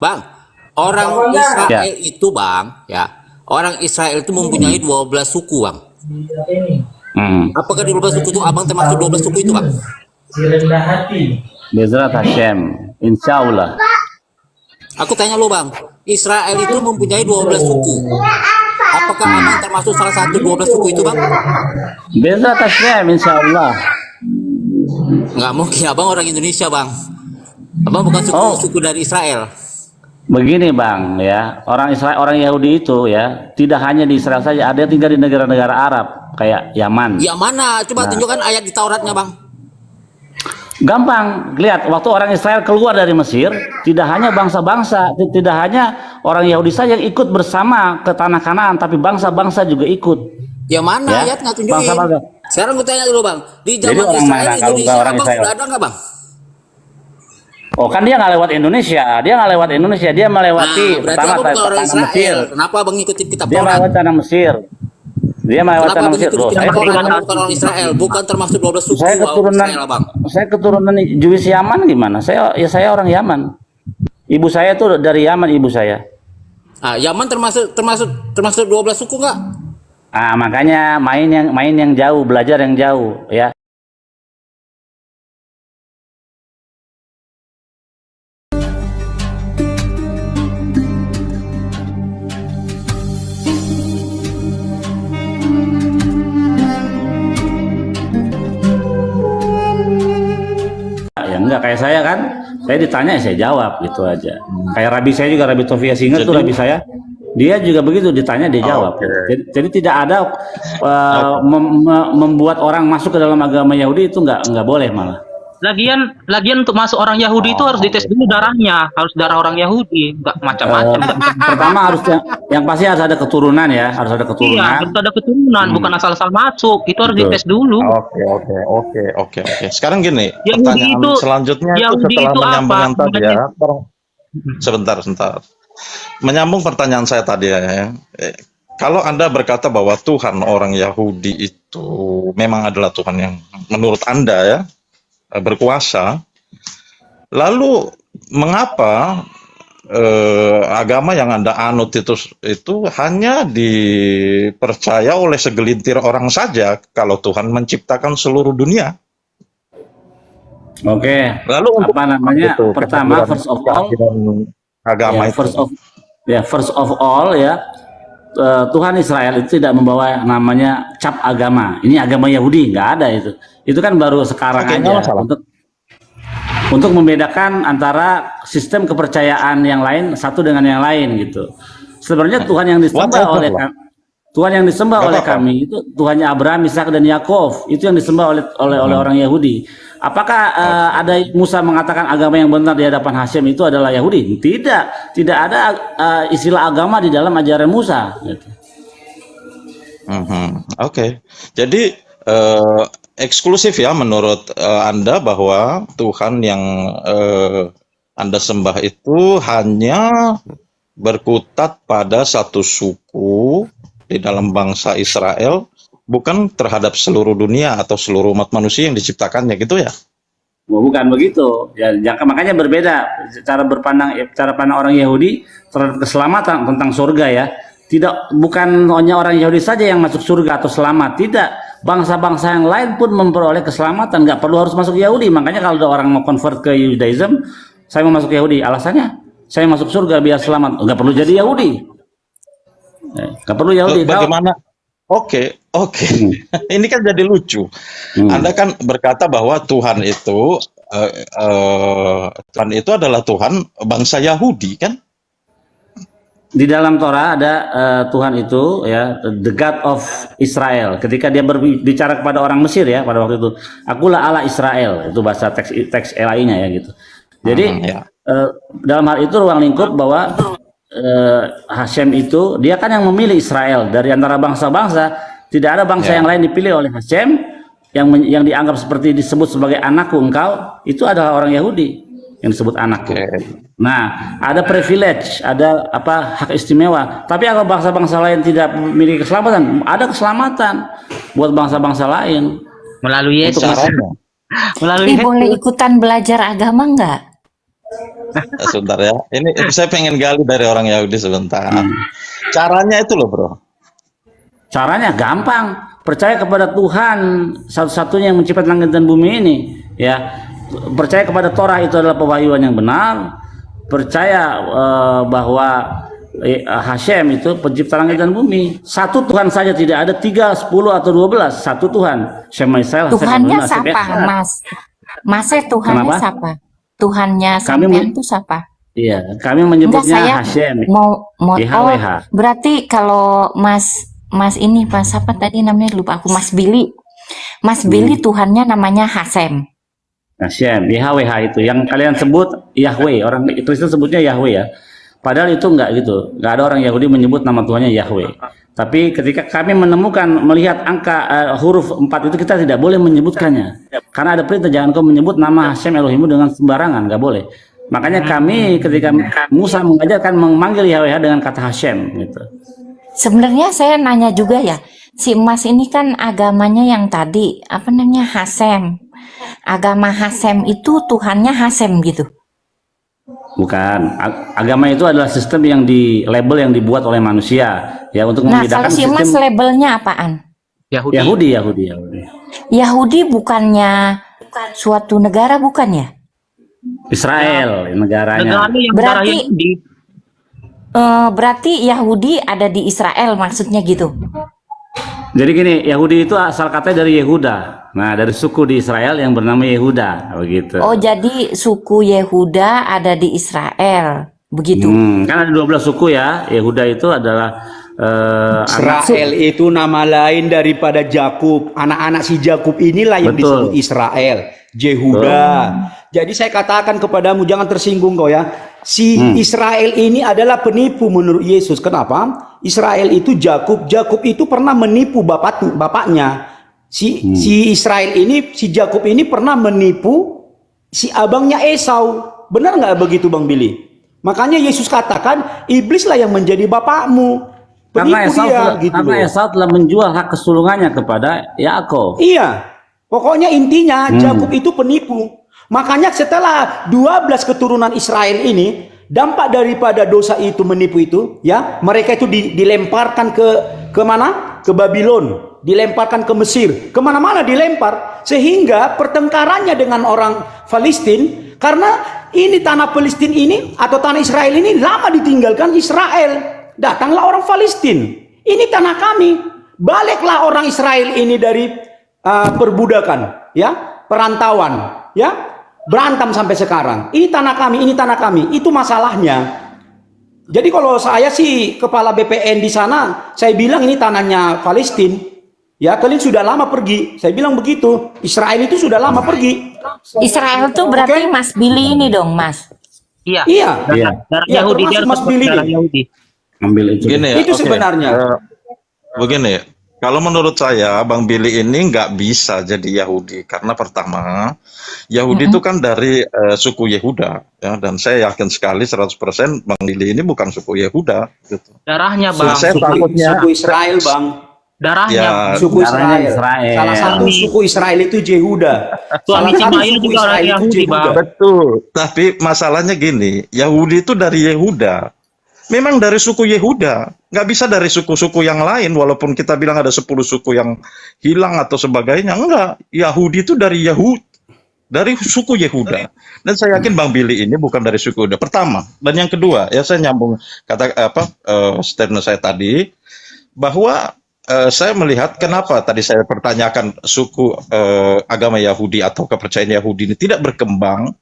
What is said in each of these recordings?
Bang, orang Ya. Israel itu bang, ya, orang Israel itu mempunyai 12 suku bang. Apakah di 12 suku itu abang termasuk 12 suku itu bang? Si rendah hati. Bezrat Hashem, insya Allah. Aku tanya lo bang, Israel itu mempunyai 12 suku. Apakah abang termasuk salah satu 12 suku itu bang? Bezrat Hashem, insya Allah. Nggak mungkin, abang orang Indonesia bang. Abang bukan suku dari Israel. Begini bang, ya, orang Israel, orang Yahudi itu ya, tidak hanya di Israel saja, ada yang tinggal di negara-negara Arab kayak Yaman. Ya mana? Coba tunjukkan ayat di Tauratnya bang. Gampang, lihat waktu orang Israel keluar dari Mesir, tidak hanya bangsa-bangsa, tidak hanya orang Yahudi saja yang ikut bersama ke tanah Kanaan, tapi bangsa-bangsa juga ikut. Ya mana Ya, ayat nggak tunjukin? bangsa-bangsa. Sekarang gue tanya dulu bang, di Jadi zaman orang Israel mana kalau Indonesia nggak orang abang Israel? sudah ada nggak bang? Oh kan dia nggak lewat Indonesia, dia melewati Nah, berarti pertama abang bukan orang tanah Mesir, Israel. Kenapa abang ngikutin kitab dia Taurat? melewati tanah Mesir, dia melewati Kenapa tanah abang Mesir. ngikutin Loh, kitab saya Taurat? keturunan, Abang bukan orang Israel, bukan termasuk 12 suku saya keturunan, Israel bang. saya keturunan Jewish Yaman gimana? Saya orang Yaman. Ibu saya tuh dari Yaman, ibu saya. Ah, Yaman termasuk 12 suku nggak? Ah makanya main yang jauh, belajar yang jauh, ya. Ya enggak kayak saya kan, saya ditanya ya saya jawab gitu aja. Kayak Rabi saya juga, Rabi Tofia Singet tuh Rabi saya, dia juga begitu ditanya dia jawab. Jadi tidak ada membuat orang masuk ke dalam agama Yahudi itu nggak boleh malah. Lagian untuk masuk orang Yahudi itu harus dites dulu darahnya, harus darah orang Yahudi, nggak macam-macam. Pertama harus yang pasti harus ada keturunan ya, harus ada Iya, keturunan. harus ada keturunan, bukan asal-asal masuk. Itu harus dites dulu. Oke. Sekarang gini, Yahudi pertanyaan itu- selanjutnya itu Yahudi setelah itu menyambung apa? yang tadi ya. Sebentar. Menyambung pertanyaan saya tadi ya. Kalau Anda berkata bahwa Tuhan orang Yahudi itu memang adalah Tuhan yang menurut Anda ya berkuasa, lalu mengapa agama yang Anda anut itu hanya dipercaya oleh segelintir orang saja kalau Tuhan menciptakan seluruh dunia? Oke. Lalu untuk Apa namanya? itu, Pertama, kehadiran- first of all, kehadiran agama ya, itu. first of all ya, Tuhan Israel itu tidak membawa namanya cap agama. Ini agama Yahudi, nggak ada itu. Itu kan baru sekarang Oke, nggak aja masalah. untuk membedakan antara sistem kepercayaan yang lain satu dengan yang lain gitu. Sebenarnya Tuhan yang disembah Whatever oleh lah. Tuhan yang disembah Nggak oleh apa-apa. kami itu Tuhannya Abraham, Ishak dan Yakov. Itu yang disembah oleh orang Yahudi. Apakah ada Musa mengatakan agama yang benar di hadapan Hashem itu adalah Yahudi? Tidak ada istilah agama di dalam ajaran Musa. Gitu. Oke. Jadi eksklusif ya menurut Anda bahwa Tuhan yang Anda sembah itu hanya berkutat pada satu suku di dalam bangsa Israel, bukan terhadap seluruh dunia atau seluruh umat manusia yang diciptakannya gitu ya? Oh, bukan begitu. Ya, makanya berbeda cara pandang orang Yahudi terhadap keselamatan tentang surga ya. Bukan hanya orang Yahudi saja yang masuk surga atau selamat, tidak. Bangsa-bangsa yang lain pun memperoleh keselamatan, nggak perlu harus masuk Yahudi. Makanya kalau ada orang mau convert ke Judaism, saya mau masuk Yahudi, alasannya saya masuk surga biar selamat, nggak perlu jadi Yahudi. Nggak perlu Yahudi. Bagaimana? Oke. Ini kan jadi lucu. Anda kan berkata bahwa Tuhan itu adalah Tuhan bangsa Yahudi kan? Di dalam Torah ada Tuhan itu ya, the God of Israel. Ketika dia berbicara kepada orang Mesir ya pada waktu itu, akulah Allah Israel, itu bahasa teks LAI-nya ya gitu. Jadi dalam hal itu ruang lingkup bahwa Hashem itu dia kan yang memilih Israel dari antara bangsa-bangsa. Tidak ada bangsa yang lain dipilih oleh Hashem yang dianggap seperti disebut sebagai anakku engkau, itu adalah orang Yahudi yang disebut anakku. Nah, ada privilege, ada hak istimewa. Tapi kalau bangsa-bangsa lain tidak memiliki keselamatan, ada keselamatan buat bangsa-bangsa lain. Melalui Yesus. Caranya. Melalui Boleh ikutan belajar agama nggak? Sebentar ya. Ini saya pengen gali dari orang Yahudi sebentar. Caranya itu loh, Bro. Caranya gampang, percaya kepada Tuhan satu-satunya yang menciptakan langit dan bumi ini, ya. Percaya kepada Torah itu adalah pewahyuan yang benar, percaya bahwa Hashem itu pencipta langit dan bumi. Satu Tuhan saja, tidak ada 3, 10 atau 12. Satu Tuhan. Shema Israel, Tuhannya siapa, Mas? Masnya Tuhannya Kenapa? siapa? Tuhannya Kami sampean itu siapa? Iya, kami Enggak, menyebutnya saya Hashem. mau YHWH. berarti kalau Mas ini Mas apa tadi namanya, lupa aku, Mas Billy. Mas Billy Tuhannya namanya Hasem. Hashem, YHWH itu yang kalian sebut Yahweh. Orang Kristen sebutnya Yahweh ya. Padahal itu enggak gitu. Enggak ada orang Yahudi menyebut nama Tuhannya Yahweh. Tapi ketika kami melihat angka huruf 4 itu, kita tidak boleh menyebutkannya. Karena ada perintah jangan kau menyebut nama Hashem Elohimmu dengan sembarangan, enggak boleh. Makanya kami ketika Musa mengajarkan memanggil YHWH dengan kata Hashem gitu. Sebenarnya saya nanya juga ya, si Mas ini kan agamanya yang tadi apa namanya Hasem. Agama Hasem itu Tuhannya Hasem gitu. Bukan. Agama itu adalah sistem yang label yang dibuat oleh manusia ya untuk Nah, membedakan kalau si Mas sistem labelnya apaan? Yahudi. Yahudi bukannya suatu negara, bukan ya? Israel negaranya. Negara yang darah Berarti Yahudi. berarti Yahudi ada di Israel maksudnya gitu. Jadi gini, Yahudi itu asal katanya dari Yehuda. Nah, dari suku di Israel yang bernama Yehuda, begitu. Oh, jadi suku Yehuda ada di Israel, begitu. Kan ada 12 suku ya. Yehuda itu adalah Israel itu nama lain daripada Jakub. Anak-anak si Jakub inilah yang Betul. disebut Israel. Jehuda. Jadi saya katakan kepadamu, jangan tersinggung kau ya. Si Israel ini adalah penipu menurut Yesus. Kenapa? Israel itu Jakub. Jakub itu pernah menipu bapaknya. Si Israel ini, si Jakub ini pernah menipu si abangnya Esau. Benar nggak begitu, Bang Billy? Makanya Yesus katakan, iblislah yang menjadi bapakmu. karena Penipu dia, Esau telah menjual hak kesulungannya kepada Yakub. Iya, pokoknya intinya Yakub itu penipu. Makanya setelah 12 keturunan Israel ini, dampak daripada dosa itu, menipu itu, ya, mereka itu dilemparkan ke mana? Ke Babylon, dilemparkan ke Mesir, kemana-mana dilempar, sehingga pertengkarannya dengan orang Palestina, karena ini tanah Palestina ini atau tanah Israel ini lama ditinggalkan Israel. Datanglah orang Palestina, ini tanah kami. Baliklah orang Israel ini dari perbudakan, ya, perantauan, ya, berantem sampai sekarang. Ini tanah kami, ini tanah kami. Itu masalahnya. Jadi kalau saya sih kepala BPN di sana, saya bilang ini tanahnya Palestina. Ya, kalian sudah lama pergi. Saya bilang begitu. Israel itu sudah lama pergi. Israel tuh berarti Mas Billy ini dong, Mas. Iya. Iya. Darah Iya, Yahudi, termasuk dia Mas harus Billy darah nih. Yahudi. Ambil itu. Gini ya, Itu oke. sebenarnya. Begini, kalau menurut saya Bang Billy ini nggak bisa jadi Yahudi karena pertama Yahudi itu kan dari suku Yehuda, ya, dan saya yakin sekali 100% Bang Billy ini bukan suku Yehuda. Gitu. Darahnya, So, Bang. saya takutnya Suku Israel, Bang. Darahnya. ya Suku Darahnya Israel. Israel. Salah satu suku Israel itu Jehuda. Suami Salah satu Timaya suku juga orang Israel itu Yahudi, Jehuda. Bang. betul. Tapi masalahnya gini, Yahudi itu dari Yehuda. Memang dari suku Yehuda, nggak bisa dari suku-suku yang lain. Walaupun kita bilang ada 10 suku yang hilang atau sebagainya, enggak. Yahudi itu dari dari suku Yehuda. Dan saya yakin Bang Billy ini bukan dari suku Yehuda. Pertama, dan yang kedua, ya saya nyambung statement saya tadi bahwa saya melihat kenapa tadi saya pertanyakan suku agama Yahudi atau kepercayaan Yahudi ini tidak berkembang.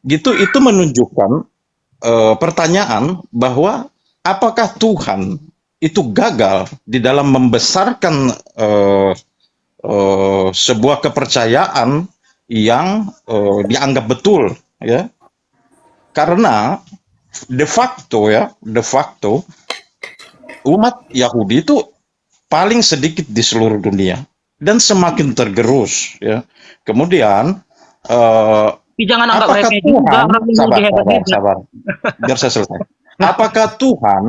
Gitu, itu menunjukkan pertanyaan bahwa apakah Tuhan itu gagal di dalam membesarkan sebuah kepercayaan yang dianggap betul, ya, karena de facto umat Yahudi itu paling sedikit di seluruh dunia dan semakin tergerus, ya. Kemudian Tapi jangan anggap apakah remeh juga Tuhan, orang Yahudi hebat-hebat. sabar, biar saya selesai. Apakah Tuhan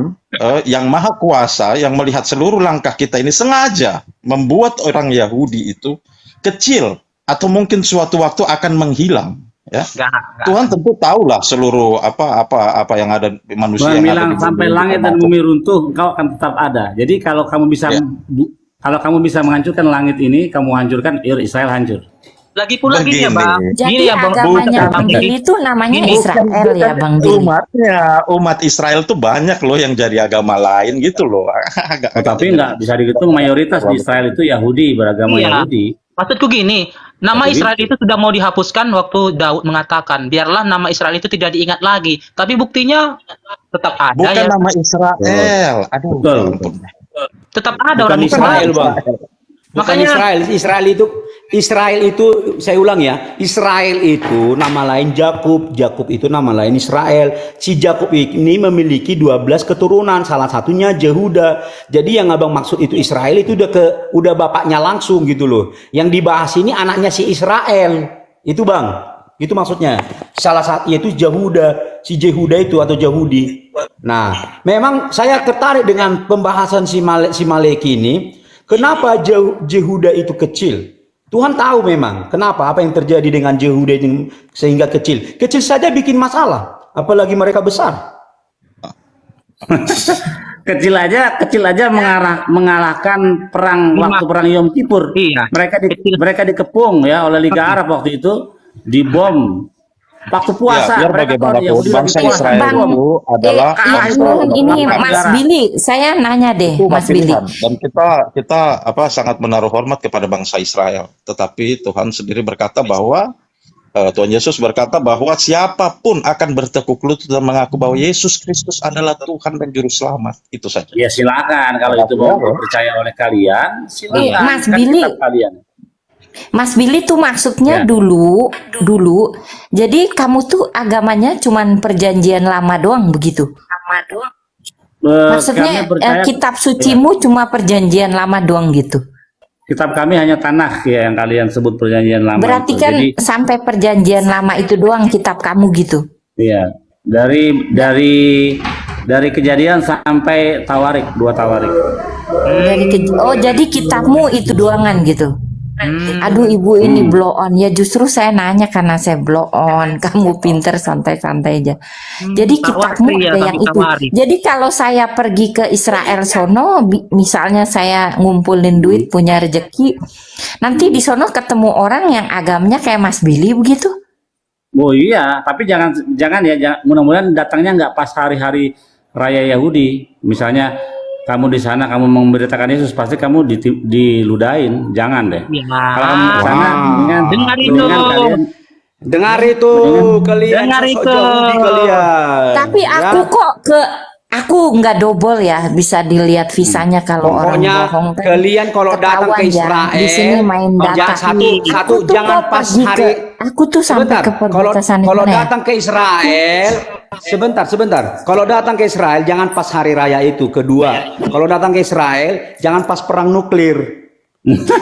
yang maha kuasa, yang melihat seluruh langkah kita ini sengaja membuat orang Yahudi itu kecil atau mungkin suatu waktu akan menghilang? Ya. Enggak. Tuhan tentu tahulah seluruh apa yang ada di manusia Tuhan yang ada bilang di bumi sampai ini langit dan termasuk. bumi runtuh, engkau akan tetap ada. Jadi kalau kamu bisa Ya. kalau kamu bisa menghancurkan langit ini, kamu hancurkan Israel hancur. Lagi pula gini ya, Begini. Bang. Jadi Gini ya, Bang. agamanya Bang Bang Billy. Billy itu namanya Gini. Israel ya Bang Billy. Umat Israel tuh banyak loh yang jadi agama lain gitu loh. Tetapi nggak bisa dihitung mayoritas di Israel itu Yahudi, beragama Iya. Yahudi. Maksudku gini, nama Jadi- Israel itu sudah mau dihapuskan waktu Daud mengatakan, biarlah nama Israel itu tidak diingat lagi. Tapi buktinya tetap ada Bukan ya. nama Israel. Aduh, Betul. ya ampun. Tetap ada Bukan orang Israel, Israel. Bang. Bukan Makanya- Israel itu saya ulang ya. Israel itu nama lain Jakub, Jakub itu nama lain Israel. Si Jakub ini memiliki 12 keturunan, salah satunya Yehuda. Jadi yang Abang maksud itu Israel itu udah bapaknya langsung gitu loh. Yang dibahas ini anaknya si Israel. Itu Bang. Itu maksudnya. Salah satu yaitu Yehuda, si Yehuda itu atau Yahudi. Nah, memang saya tertarik dengan pembahasan si Malek ini. Kenapa Yehuda itu kecil? Tuhan tahu memang kenapa apa yang terjadi dengan Yehuda itu sehingga kecil. Kecil saja bikin masalah, apalagi mereka besar. Kecil aja mengalahkan perang waktu perang Yom Kippur. Iya. Mereka dikepung ya oleh Liga Arab waktu itu, dibom. Waktu puasa Ya, biar mereka bagaimanapun Yahudi lagi bangsa puasa. Israel Bang, itu adalah ini Bangsa Mas negara. Billy, saya nanya deh itu Mas Billy. pilihan. Dan kita sangat menaruh hormat kepada bangsa Israel. Tetapi Tuhan sendiri berkata bahwa Tuhan Yesus berkata bahwa siapapun akan bertekuk lutut dan mengaku bahwa Yesus Kristus adalah Tuhan dan Juru Selamat. Itu saja. Ya silakan kalau itu mau dipercaya oleh kalian, silakan. Mas Kan Billy. kitab kalian. Mas Billy tuh maksudnya Ya. dulu. Jadi kamu tuh agamanya cuman perjanjian lama doang begitu? Maksudnya Kami percaya kitab sucimu cuma perjanjian lama doang gitu. kitab kami hanya Tanakh ya yang kalian sebut perjanjian lama. Berarti itu. kan Jadi sampai perjanjian lama itu doang kitab kamu gitu. iya, dari Kejadian sampai Tawarik, 2 Tawarik. Jadi kitabmu itu doangan gitu. Aduh ibu ini blow on ya, justru saya nanya karena saya blow on. Kamu pinter santai-santai aja. Jadi kitabmu Tawari ya, ada yang tapi itu. tawari. Jadi kalau saya pergi ke Israel sono, misalnya saya ngumpulin duit punya rezeki, nanti di sono ketemu orang yang agamanya kayak Mas Billy begitu. Oh iya, tapi jangan mudah-mudahan datangnya nggak pas hari-hari raya Yahudi. Misalnya kamu di sana kamu memberitakan Yesus, pasti kamu diludahin. Jangan deh. Ya. Kalau kamu ke sana, Dengar itu. kalian Dengar itu kalian Dengar sosok itu. Yahudi kalian. Tapi aku kok aku nggak double ya, bisa dilihat visanya kalau orang Pokoknya bohong kan kalian kalau datang ketahuan ke ya. Israel, Di sini main data. satu Aku tuh jangan kok pas pergi hari. aku tuh sampai Sebentar, ke perbatasan kalau mana ya? datang ke Israel, sebentar. Kalau datang ke Israel jangan pas hari raya itu. Kedua, kalau datang ke Israel jangan pas perang nuklir.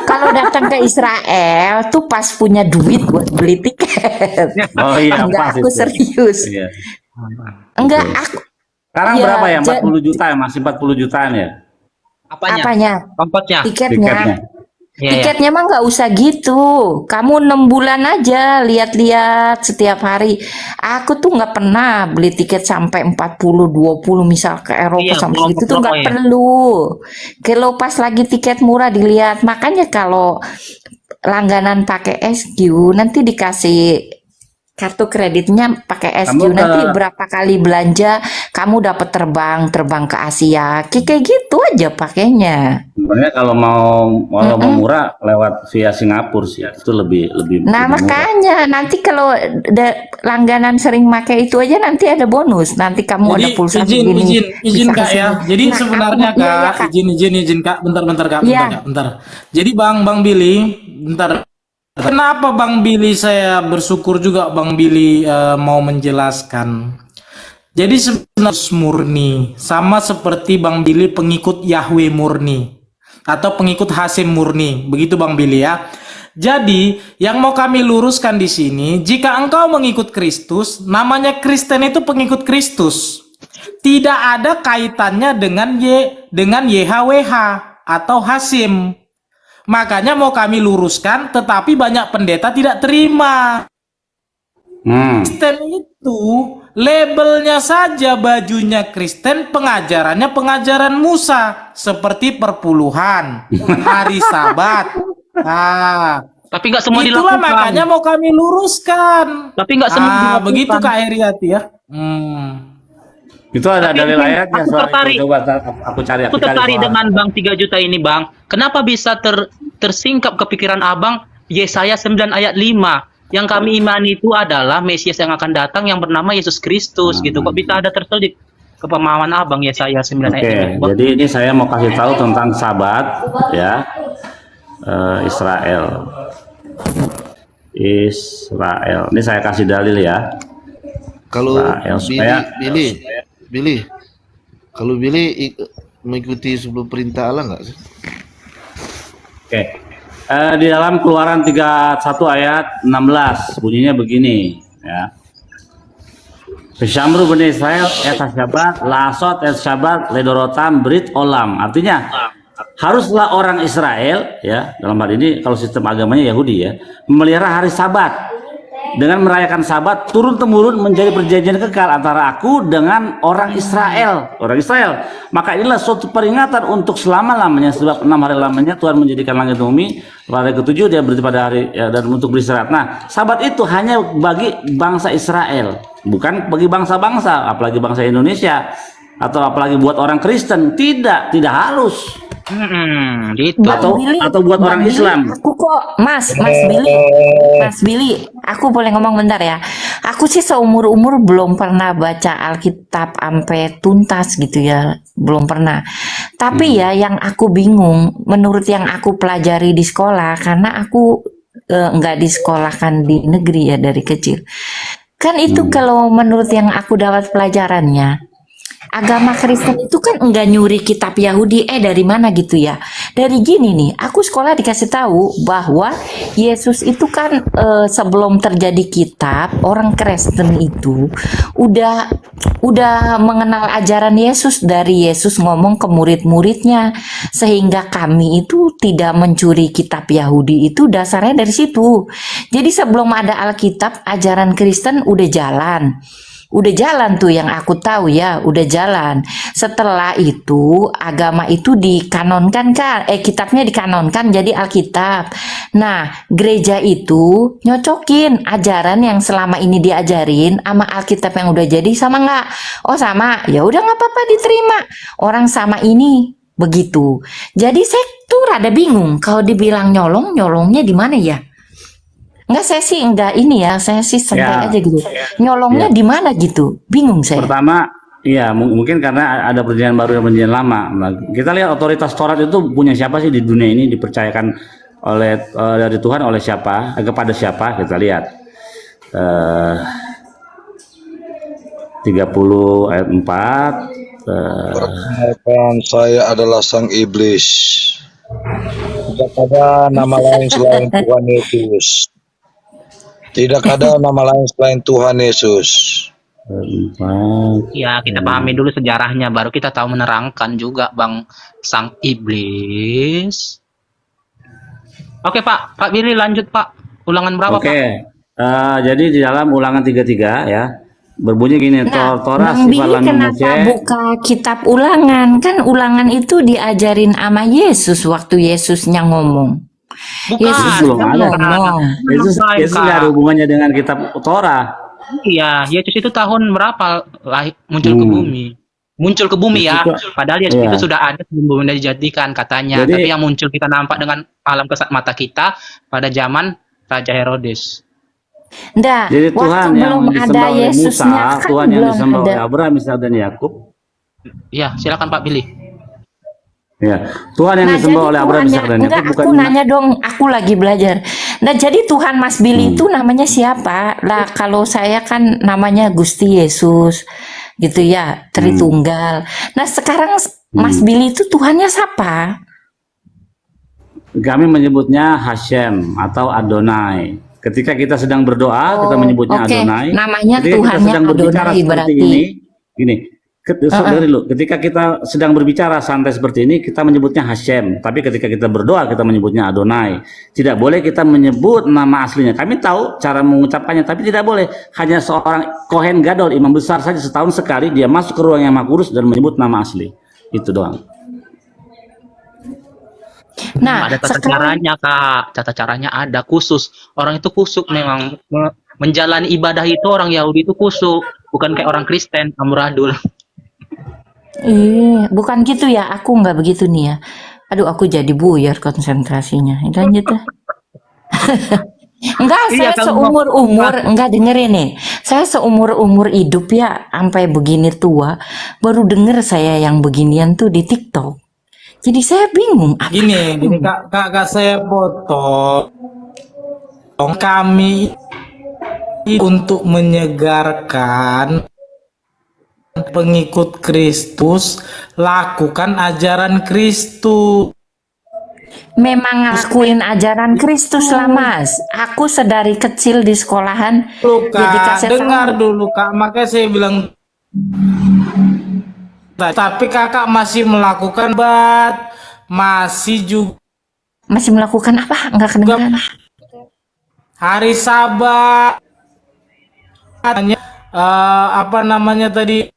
Kalau datang ke Israel tuh pas punya duit buat beli tiket. Oh iya, Enggak, pas aku itu. serius. Iya. Enggak, aku Sekarang Ya, berapa ya? ja- 40 juta ya, masih 40 jutaan ya apanya? Ongkosnya. Tiketnya. tiketnya. Ya, ya. Tiketnya mah nggak usah gitu. Kamu 6 bulan aja lihat-lihat setiap hari. Aku tuh nggak pernah beli tiket sampai 40-20 misal ke Eropa Iya, sampai promo- segitu tuh nggak promo ya. perlu. Kalau pas lagi tiket murah dilihat. Makanya kalau langganan pakai SQ nanti dikasih kartu kreditnya pakai SQ, Kamu nanti berapa kali belanja kamu dapat terbang ke Asia. Kayak gitu aja pakainya. Sebenarnya kalau mau murah lewat via Singapura sih, itu lebih Nah lebih murah. makanya nanti kalau langganan sering pakai itu aja nanti ada bonus. Nanti kamu ada Jadi pulsa izin segini. bisa Kak ya. kesini. Jadi Nah, sebenarnya iya, iya, Kak, izin Kak, bentar Kak, Iya. bentar. Jadi Bang Billy, bentar. Kenapa Bang Billy saya bersyukur juga Bang Billy mau menjelaskan. Jadi sebenarnya murni sama seperti Bang Billy pengikut Yahweh murni atau pengikut Hasim murni, begitu Bang Billy ya. Jadi yang mau kami luruskan di sini, jika engkau mengikut Kristus, namanya Kristen itu pengikut Kristus. Tidak ada kaitannya dengan YHWH atau Hasim. Makanya mau kami luruskan, tetapi banyak pendeta tidak terima. Kristen itu labelnya saja bajunya Kristen, pengajarannya pengajaran Musa seperti perpuluhan, hari Sabat. Nah, Tapi nggak semua itulah dilakukan. makanya mau kami luruskan. Tapi nggak semua dilakukan. Begitu Kak Heriati ya. Itu ada Tapi dalil ini ayatnya aku soal tertarik. itu. Coba aku cari. Aku tertarik dengan Bang 3 juta ini, Bang. Kenapa bisa tersingkap kepikiran Abang Yesaya 9 ayat 5? Yang kami imani itu adalah Mesias yang akan datang yang bernama Yesus Kristus gitu. Kok bisa ada terselip ke pemahaman Abang Yesaya 9 Oke, ayat 5? jadi ini saya mau kasih tahu tentang Sabat ya. Israel. Ini saya kasih dalil ya. Kalau Israel, Billy, kalau Billy mengikuti sebelum perintah Allah nggak sih? Oke. Di dalam Keluaran 31 ayat 16 bunyinya begini ya. Peshamru bani Israel et Syabat lasot et Syabat ledorotam brit olam. Artinya haruslah orang Israel ya, dalam hal ini kalau sistem agamanya Yahudi ya, memelihara hari Sabat. Dengan merayakan Sabat turun temurun menjadi perjanjian kekal antara aku dengan orang Israel. Maka inilah suatu peringatan untuk selama-lamanya, sebab 6 hari lamanya Tuhan menjadikan langit dan bumi. Pada hari ke-7 dia berhenti pada hari ya, dan untuk beristirahat. Nah, Sabat itu hanya bagi bangsa Israel, bukan bagi bangsa-bangsa, apalagi bangsa Indonesia atau apalagi buat orang Kristen. Tidak harus. Gitu. Atau buat orang Islam. Aku kok Mas Billy, aku boleh ngomong bentar ya. Aku sih seumur-umur belum pernah baca Alkitab sampai tuntas gitu ya, belum pernah. Tapi ya yang aku bingung, menurut yang aku pelajari di sekolah, karena aku nggak disekolahkan di negeri ya dari kecil. Kan itu kalau menurut yang aku dapat pelajarannya, agama Kristen itu kan enggak nyuri kitab Yahudi, dari mana gitu ya. Dari gini nih, aku sekolah dikasih tahu bahwa Yesus itu kan sebelum terjadi kitab, orang Kristen itu udah mengenal ajaran Yesus, dari Yesus ngomong ke murid-muridnya, sehingga kami itu tidak mencuri kitab Yahudi, itu dasarnya dari situ. Jadi sebelum ada Alkitab, ajaran Kristen udah jalan tuh yang aku tahu ya, udah jalan. Setelah itu agama itu dikanonkan kan, kitabnya dikanonkan jadi Alkitab. Nah, gereja itu nyocokin ajaran yang selama ini diajarin sama Alkitab yang udah jadi, sama nggak? Oh sama, ya udah nggak apa-apa, diterima. Orang sama ini begitu. Jadi saya tuh rada bingung kalau dibilang nyolongnya di mana ya? Enggak, saya sih enggak ini ya, saya sih santai aja gitu. Nyolongnya di mana gitu, bingung saya. Pertama, ya mungkin karena ada perjanjian baru dan perjanjian lama. Nah, kita lihat otoritas Taurat itu punya siapa sih di dunia ini, dipercayakan oleh dari Tuhan oleh siapa, kepada siapa? Kita lihat 30 ayat 4. Perkenalkan, saya adalah sang iblis. Tidak ada nama lain selain Tuhan Yesus. Tidak ada nama lain selain Tuhan Yesus. Ya, kita pahami dulu sejarahnya, baru kita tahu menerangkan juga Bang sang iblis. Oke Pak Billy lanjut Pak. Ulangan berapa Pak? Jadi di dalam Ulangan 33 ya, berbunyi gini, Torah Bang sifat Billy kenapa manusia. buka kitab Ulangan? Kan Ulangan itu diajarin sama Yesus waktu Yesusnya ngomong. Bukan. Yesus belum ada. ngomong. Yesus nggak ada hubungannya dengan kitab Torah. Iya, Yesus itu tahun berapa muncul ke bumi? Muncul ke bumi ya. Padahal Yesus itu sudah ada sebelum bumi dijadikan katanya. Jadi, tapi yang muncul kita nampak dengan alam kasat mata kita pada zaman Raja Herodes. Nggak, Jadi waktu Tuhan yang belum ada disembah oleh Musa, Yesusnya kan Tuhan yang belum disembah oleh ada. Abraham, Ishak dan Yakub. Ya, silakan Pak Billy. Ya, Tuhan yang Nah, disembah jadi oleh Abraham, Tuhannya, Ishak dan enggak, Yakub bukan aku nanya dong, aku lagi belajar. Nah, jadi Tuhan Mas Billy itu namanya siapa? Lah, kalau saya kan namanya Gusti Yesus, gitu ya, Tritunggal. Nah, sekarang Mas Billy itu Tuhannya siapa? Kami menyebutnya Hashem atau Adonai. Ketika kita sedang berdoa, kita menyebutnya oke. Adonai. Namanya Ketika kita Tuhannya sedang berbicara Adonai seperti berarti. ini, gini, Dari lu, ketika kita sedang berbicara santai seperti ini, kita menyebutnya Hashem. Tapi ketika kita berdoa, kita menyebutnya Adonai. Tidak boleh kita menyebut nama aslinya. Kami tahu cara mengucapkannya, tapi tidak boleh. Hanya seorang Kohen Gadol, imam besar saja setahun sekali, dia masuk ke ruang yang Maha Kudus dan menyebut nama asli. Itu doang. Nah, Ada tata sekarang caranya, Kak. Tata caranya ada khusus. Orang itu kusuk memang menjalani ibadah itu, orang Yahudi itu kusuk, bukan kayak orang Kristen amburadul. bukan gitu ya. Aku nggak begitu nih ya. Aduh, aku jadi buyar konsentrasinya. Lanjut ya. Enggak, Iya, saya kalau seumur-umur, enggak dengerin nih. Saya seumur-umur hidup ya, sampai begini tua, baru denger saya yang beginian tuh di TikTok. Jadi saya bingung. Gini kak saya potong. Kami untuk menyegarkan pengikut Kristus, lakukan ajaran Kristus. Memang ngakuin ajaran Kristus lah, Mas. Aku sedari kecil di sekolahan Loh, ya Kak, dikasih dengar tahu. dulu Kak, makanya saya bilang tapi kakak masih melakukan masih juga Masih melakukan apa? Enggak kedengaran. hari Sabat, apa namanya tadi,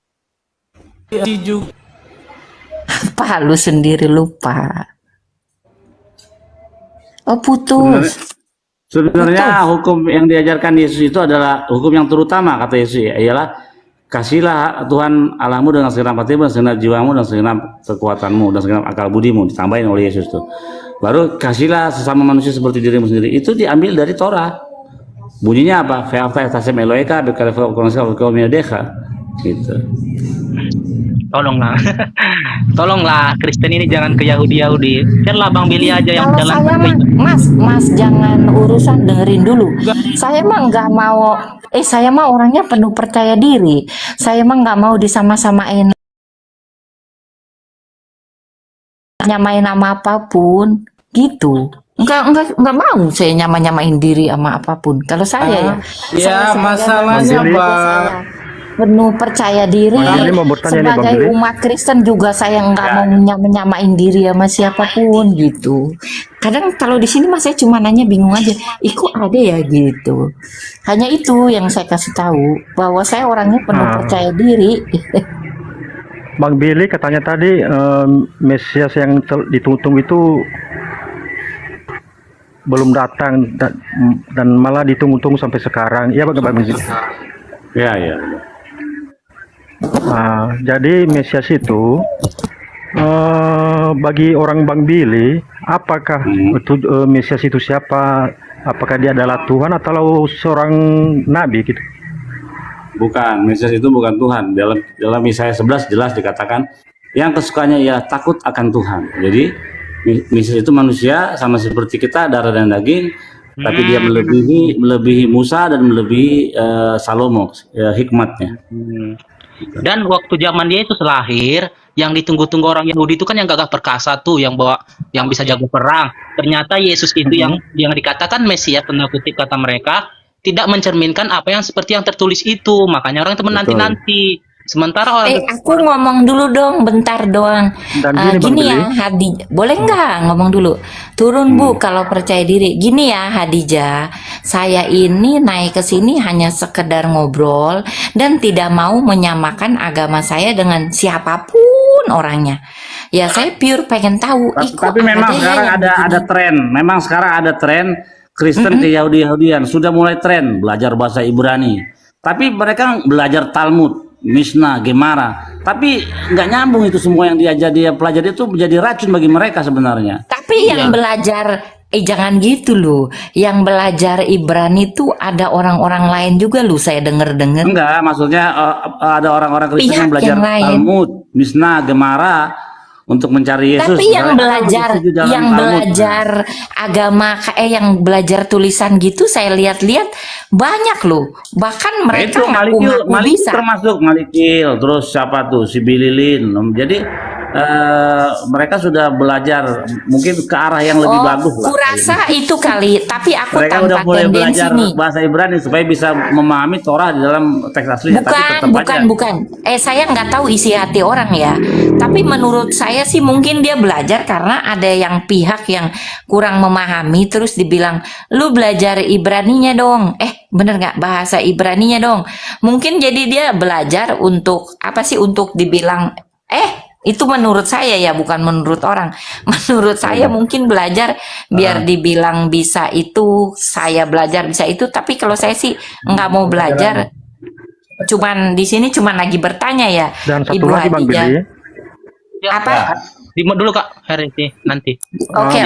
masih juga Apa lu sendiri lupa? Oh, putus. Sebenarnya hukum yang diajarkan Yesus itu adalah hukum yang terutama, kata Yesus, ya, ialah kasihlah Tuhan Allahmu dengan segenap hatimu, dengan segenap jiwamu, dan segenap kekuatanmu, dan segenap akal budimu. Ditambahin oleh Yesus tuh. Baru kasihlah sesama manusia seperti dirimu sendiri. Itu diambil dari Torah. Bunyinya apa? Ve'afta et Hashem Eloheka bekalefah ukonsa ukomiadecha. Gitu. Tolonglah. Tolonglah, Kristen ini jangan ke Yahudi. Biarlah Bang Billy aja yang Kalau jalan. saya mah, Mas jangan urusan, dengerin dulu. Saya mah nggak mau. Saya mah orangnya penuh percaya diri. Saya mah nggak mau disama-samain, nyamain nama apapun, gitu. Enggak mau saya nyamain diri sama apapun. Kalau saya ya saya sebagai masalahnya manusia, Bang. saya penuh percaya diri. Sebagai umat Kristen juga saya nggak mau nyamain diri sama siapapun gitu. Kadang kalau di sini mas saya cuma nanya, bingung aja. Kok ada ya gitu. Hanya itu yang saya kasih tahu, bahwa saya orangnya penuh percaya diri. Bang Billy katanya tadi Mesias yang ditunggu itu belum datang dan malah ditunggu-tunggu sampai sekarang. Iya Bang Billy? Ya. Jadi Mesias itu bagi orang Bang Billy, apakah itu Mesias itu siapa? Apakah dia adalah Tuhan atau seorang nabi gitu? Bukan, Mesias itu bukan Tuhan. Dalam Yesaya 11 jelas dikatakan yang kesukaannya ia takut akan Tuhan. Jadi Mesias itu manusia sama seperti kita, darah dan daging, tapi dia melebihi Musa dan melebihi Salomo hikmatnya. Dan waktu zaman Yesus lahir, yang ditunggu-tunggu orang Yahudi itu kan yang gagah perkasa tuh, yang bisa jago perang. Ternyata Yesus itu yang dikatakan Mesias, tanda kutip kata mereka, tidak mencerminkan apa yang seperti yang tertulis itu. Makanya orang itu menanti-nanti. Sementara orang Aku ngomong dulu dong, bentar doang. Dan gini, Bang Gini Billy. ya, boleh nggak ngomong dulu? Turun Bu, kalau percaya diri. Gini ya, Hadijah, saya ini naik ke sini hanya sekedar ngobrol dan tidak mau menyamakan agama saya dengan siapapun orangnya. Ya saya pure pengen tahu. Tapi memang sekarang ada tren. Memang sekarang ada tren Kristen ke Yahudi-Yahudian. Sudah mulai tren belajar bahasa Ibrani. Tapi mereka belajar Talmud, Mishnah, Gemara, tapi nggak nyambung itu semua yang dia pelajari itu menjadi racun bagi mereka sebenarnya. Tapi yang belajar, jangan gitu loh. Yang belajar Ibrani itu ada orang-orang lain juga loh, saya dengar-dengar. Enggak, maksudnya ada orang-orang Kristen Pihak yang belajar yang lain. Talmud, Mishnah, Gemara untuk mencari Yesus. Tapi yang Mereka belajar agama yang belajar tulisan gitu, saya lihat-lihat banyak loh. Bahkan mereka itu ngaku Malikil bisa. termasuk Malikil, terus siapa tuh si Bililin. Jadi mereka sudah belajar mungkin ke arah yang lebih bagus lah. kurasa itu kali, tapi aku Mereka udah tanpa mulai tendensi belajar nih. bahasa Ibrani supaya bisa memahami Torah di dalam teks aslinya. Tapi tetap Bukan. Saya nggak tahu isi hati orang ya. Tapi menurut saya sih mungkin dia belajar karena ada yang pihak yang kurang memahami, terus dibilang lu belajar Ibraninya dong. Bener nggak bahasa Ibraninya dong? Mungkin jadi dia belajar untuk apa sih? Untuk dibilang itu menurut saya ya, bukan menurut orang. Menurut saya mungkin belajar biar dibilang bisa itu, saya belajar bisa itu. Tapi kalau saya sih nggak mau belajar. Cuman di sini cuman lagi bertanya ya. Dan satu Ibu lagi Bang Hadijah. Billy, Apa? Dulu Kak Heri nanti. Oke.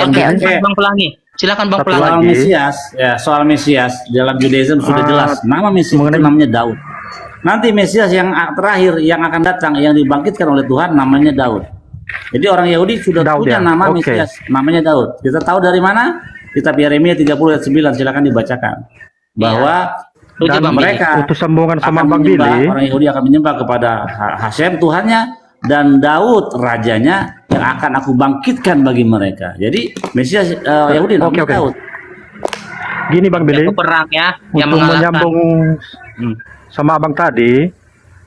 Bang Pelangi. Silakan Bang Satu Pelangi. Soal lagi. Mesias, ya soal Mesias dalam Judaism sudah jelas. Nama Mesias itu mengenai- namanya Daud. Nanti Mesias yang terakhir yang akan datang yang dibangkitkan oleh Tuhan namanya Daud. Jadi orang Yahudi sudah Daud punya ya? nama Oke. Mesias, namanya Daud. Kita tahu dari mana? Kitab Yeremia 30 ayat 9, silakan dibacakan. Bahwa Setuju, dan Bang Billy. mereka untuk sambungan sama akan Bang menyembah, Billy, orang Yahudi akan menyembah kepada Hashem Tuhannya, dan Daud rajanya yang akan aku bangkitkan bagi mereka. Jadi Mesias Yahudi namanya Oke. Daud. gini Bang Billy, Perang ya yang untuk mengalahkan. menyambung sama Abang tadi,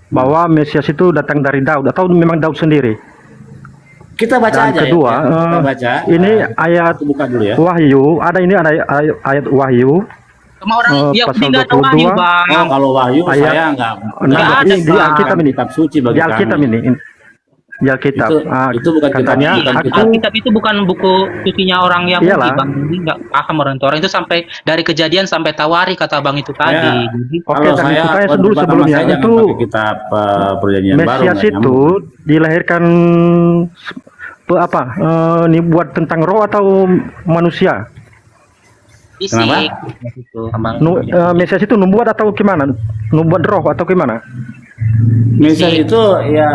bahwa Mesias itu datang dari Daud atau memang Daud sendiri. Kita baca Dan aja kedua, ya. Kita baca. ini ayat Aku buka dulu ya. Wahyu, ada ayat Wahyu Sama orang Yahudi pasal nggak ada wahyu 22. Bang. Oh, kalau Wahyu Ayat saya enggak. Nah, ada, di Bang. Alkitab ini, Kitab suci bagi di Alkitab kami. ini, di Alkitab. Itu bukan kitab, katanya bukan aku kitab. Alkitab itu bukan buku sucinya orang Yahudi, Iyalah. Bang. Jadi nggak paham orang itu. Orang itu sampai dari Kejadian sampai Tawari kata Bang itu tadi. Ya. Jadi Oke, Kalau dan saya itu tanya dulu berdebat sama sebelumnya, saya jangan itu pakai kitab perjanjian baru. Mesias nggak itu dilahirkan buat tentang roh atau manusia? fisik. Kenapa? Itu, Bang. Mesias itu nubuat atau gimana? Nubuat roh atau gimana? Mesias itu ya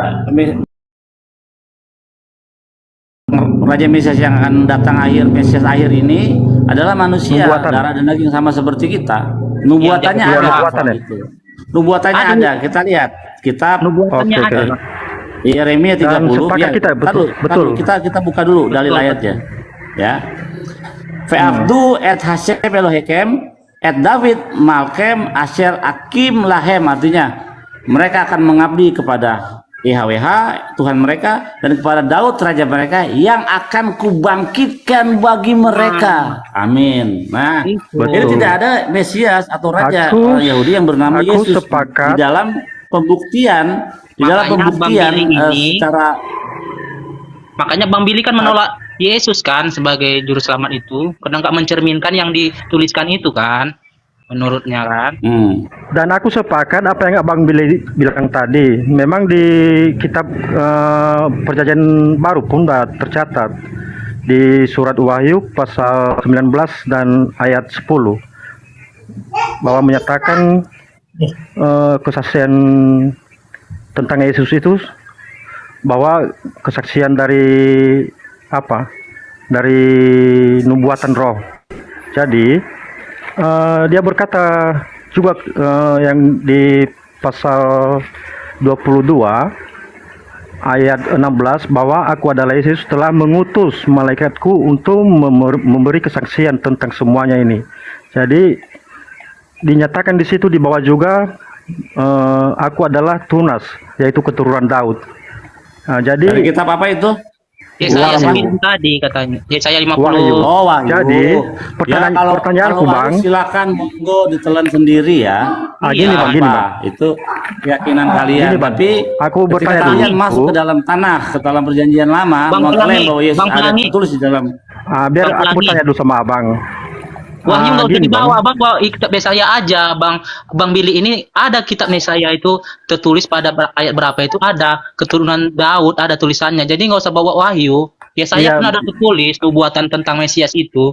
Raja Mesias yang akan datang Mesias akhir ini adalah manusia, Nubuatan. darah dan daging sama seperti kita. Nubuatannya Iya, ada. nubuatannya. Itu. Nubuatannya Ada. ada. Kita lihat kitab Nubuatannya Oke, ada. Yeremia 30. sepakat kita, betul. Kita buka dulu dalil ayatnya. Ya. Fe'abdu et Hashem Elohekem et David Malkem Asher Akim Lahem, artinya mereka akan mengabdi kepada YHWH Tuhan mereka dan kepada Daud raja mereka yang akan kubangkitkan bagi mereka. Amin. Nah, Betul. jadi tidak ada Mesias atau raja Aku- orang Yahudi yang bernama aku Yesus sepakat. di dalam pembuktian Makanya Bang Billy ini- secara Makanya Bang Billy kan menolak Yesus kan sebagai juru selamat itu karena nggak mencerminkan yang dituliskan itu kan menurutnya kan. Dan aku sepakat apa yang Abang Billy bilang tadi. Memang di kitab Perjanjian Baru pun sudah tercatat di surat Wahyu pasal 19 dan ayat 10 bahwa menyatakan kesaksian tentang Yesus itu, bahwa kesaksian dari dari nubuatan roh. Jadi dia berkata juga yang di pasal 22 ayat 16 bahwa aku adalah Yesus telah mengutus malaikatku untuk memberi kesaksian tentang semuanya ini. Jadi dinyatakan di situ di bawah juga aku adalah Tunas, yaitu keturunan Daud. Jadi dari kitab apa itu? Yesaya Wahyu. 9 tadi katanya. Yesaya 50. Wahyu. Oh, Wahyu. Jadi, pertanyaanku, kalau Bang, Wahyu, silakan monggo ditelan sendiri ya. gini, Bang, gini, Bang. Itu keyakinan kalian. Gini, Bang. Tapi Aku ketika bertanya kalian dulu. masuk ke dalam tanah, ke dalam perjanjian lama, Bang mengklaim Pelangi, bahwa Yesus Bang ada Pelangi. tertulis di dalam. biar Bang aku Pelangi. tanya dulu sama Abang. Wahyu nggak usah Gini, dibawa, Bang. Bawa kitab Yesaya aja, Bang. Bang Billy ini ada kitab Yesaya itu tertulis pada ayat berapa itu ada keturunan Daud, ada tulisannya. Jadi nggak usah bawa Wahyu. Yesaya Iya. pun ada tertulis nubuatan tentang Mesias itu.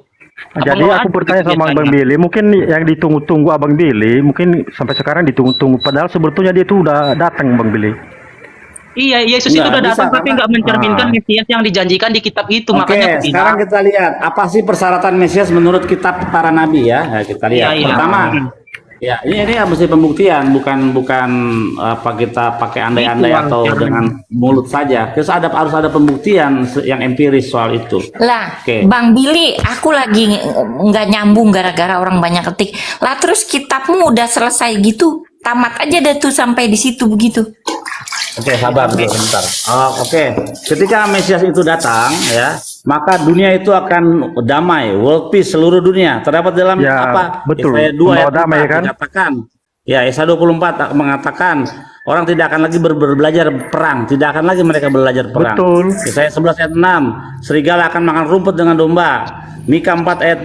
Jadi aku bertanya sama Abang Billy, mungkin yang ditunggu-tunggu Abang Billy, mungkin sampai sekarang ditunggu-tunggu. Padahal sebetulnya dia itu udah datang, Bang Billy. Iya, Yesus itu Nggak udah bisa, datang tapi karena- nggak mencerminkan Mesias yang dijanjikan di kitab itu. Oke, Makanya aku sekarang kita lihat apa sih persyaratan Mesias menurut kitab para nabi ya. Nah, kita lihat. Iya, iya. Pertama, Ya, ini mesti pembuktian, bukan apa kita pakai andai-andai Itu, Bang. atau dengan mulut saja. Terus harus ada pembuktian yang empiris soal itu. Lah, Oke. Bang Billy, aku lagi nggak nyambung gara-gara orang banyak ketik. Lah terus kitabmu udah selesai gitu, tamat aja deh tuh sampai di situ begitu. Oke, sabar dulu sebentar. Oke, ketika Mesias itu datang, ya, maka dunia itu akan damai, world peace seluruh dunia. Terdapat dalam Ya, apa? betul. Yesaya 2 Membawa ayat 4 damai, kan? dikatakan. Ya, Yesaya 24 mengatakan orang tidak akan lagi belajar perang, tidak akan lagi mereka belajar perang. Betul. Yesaya 11 ayat 6, serigala akan makan rumput dengan domba. Mika 4 ayat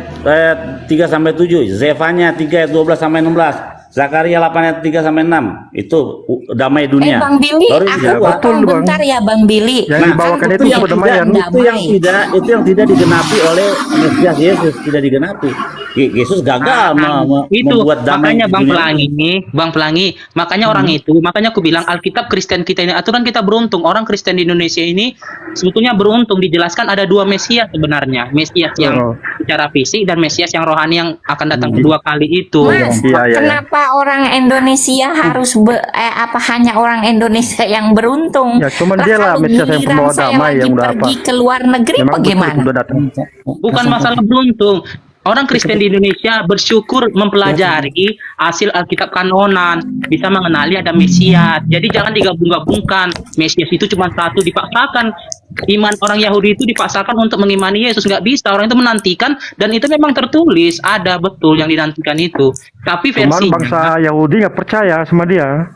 3 sampai 7, Zefanya 3 ayat 12 sampai 16. Zakaria 8 ayat 3 sampai 6 itu damai dunia. Bang Billy, Baru aku yang kedua, betul, potong Bang. bentar ya Bang Billy. Yang dibawakan itu yang perdamaian. itu yang tidak digenapi oleh Mesias Yesus, tidak digenapi. Yesus gagal itu membuat damai makanya di Bang dunia. Pelangi, makanya orang itu, makanya aku bilang Alkitab Kristen kita ini, aturan kita beruntung, orang Kristen di Indonesia ini sebetulnya beruntung, dijelaskan ada dua Mesias sebenarnya, Mesias yang secara fisik dan Mesias yang rohani yang akan datang kedua kali itu. Mas, Iya, iya, kenapa orang Indonesia harus apa hanya orang Indonesia yang beruntung? Ya, cuman dia lah kalau Mesias yang giliran pembawa saya damai lagi yang udah pergi apa. ke luar negeri Memang betul bagaimana? udah datang. Bukan masalah beruntung. Orang Kristen di Indonesia bersyukur mempelajari hasil Alkitab kanonan, bisa mengenali ada Mesias. Jadi jangan digabung-gabungkan. Mesias itu cuma satu, dipaksakan. Iman orang Yahudi itu dipaksakan untuk mengimani Yesus. Nggak bisa, orang itu menantikan, dan itu memang tertulis, ada betul yang dinantikan itu. Tapi Cuman versinya, bangsa Yahudi nggak percaya sama dia.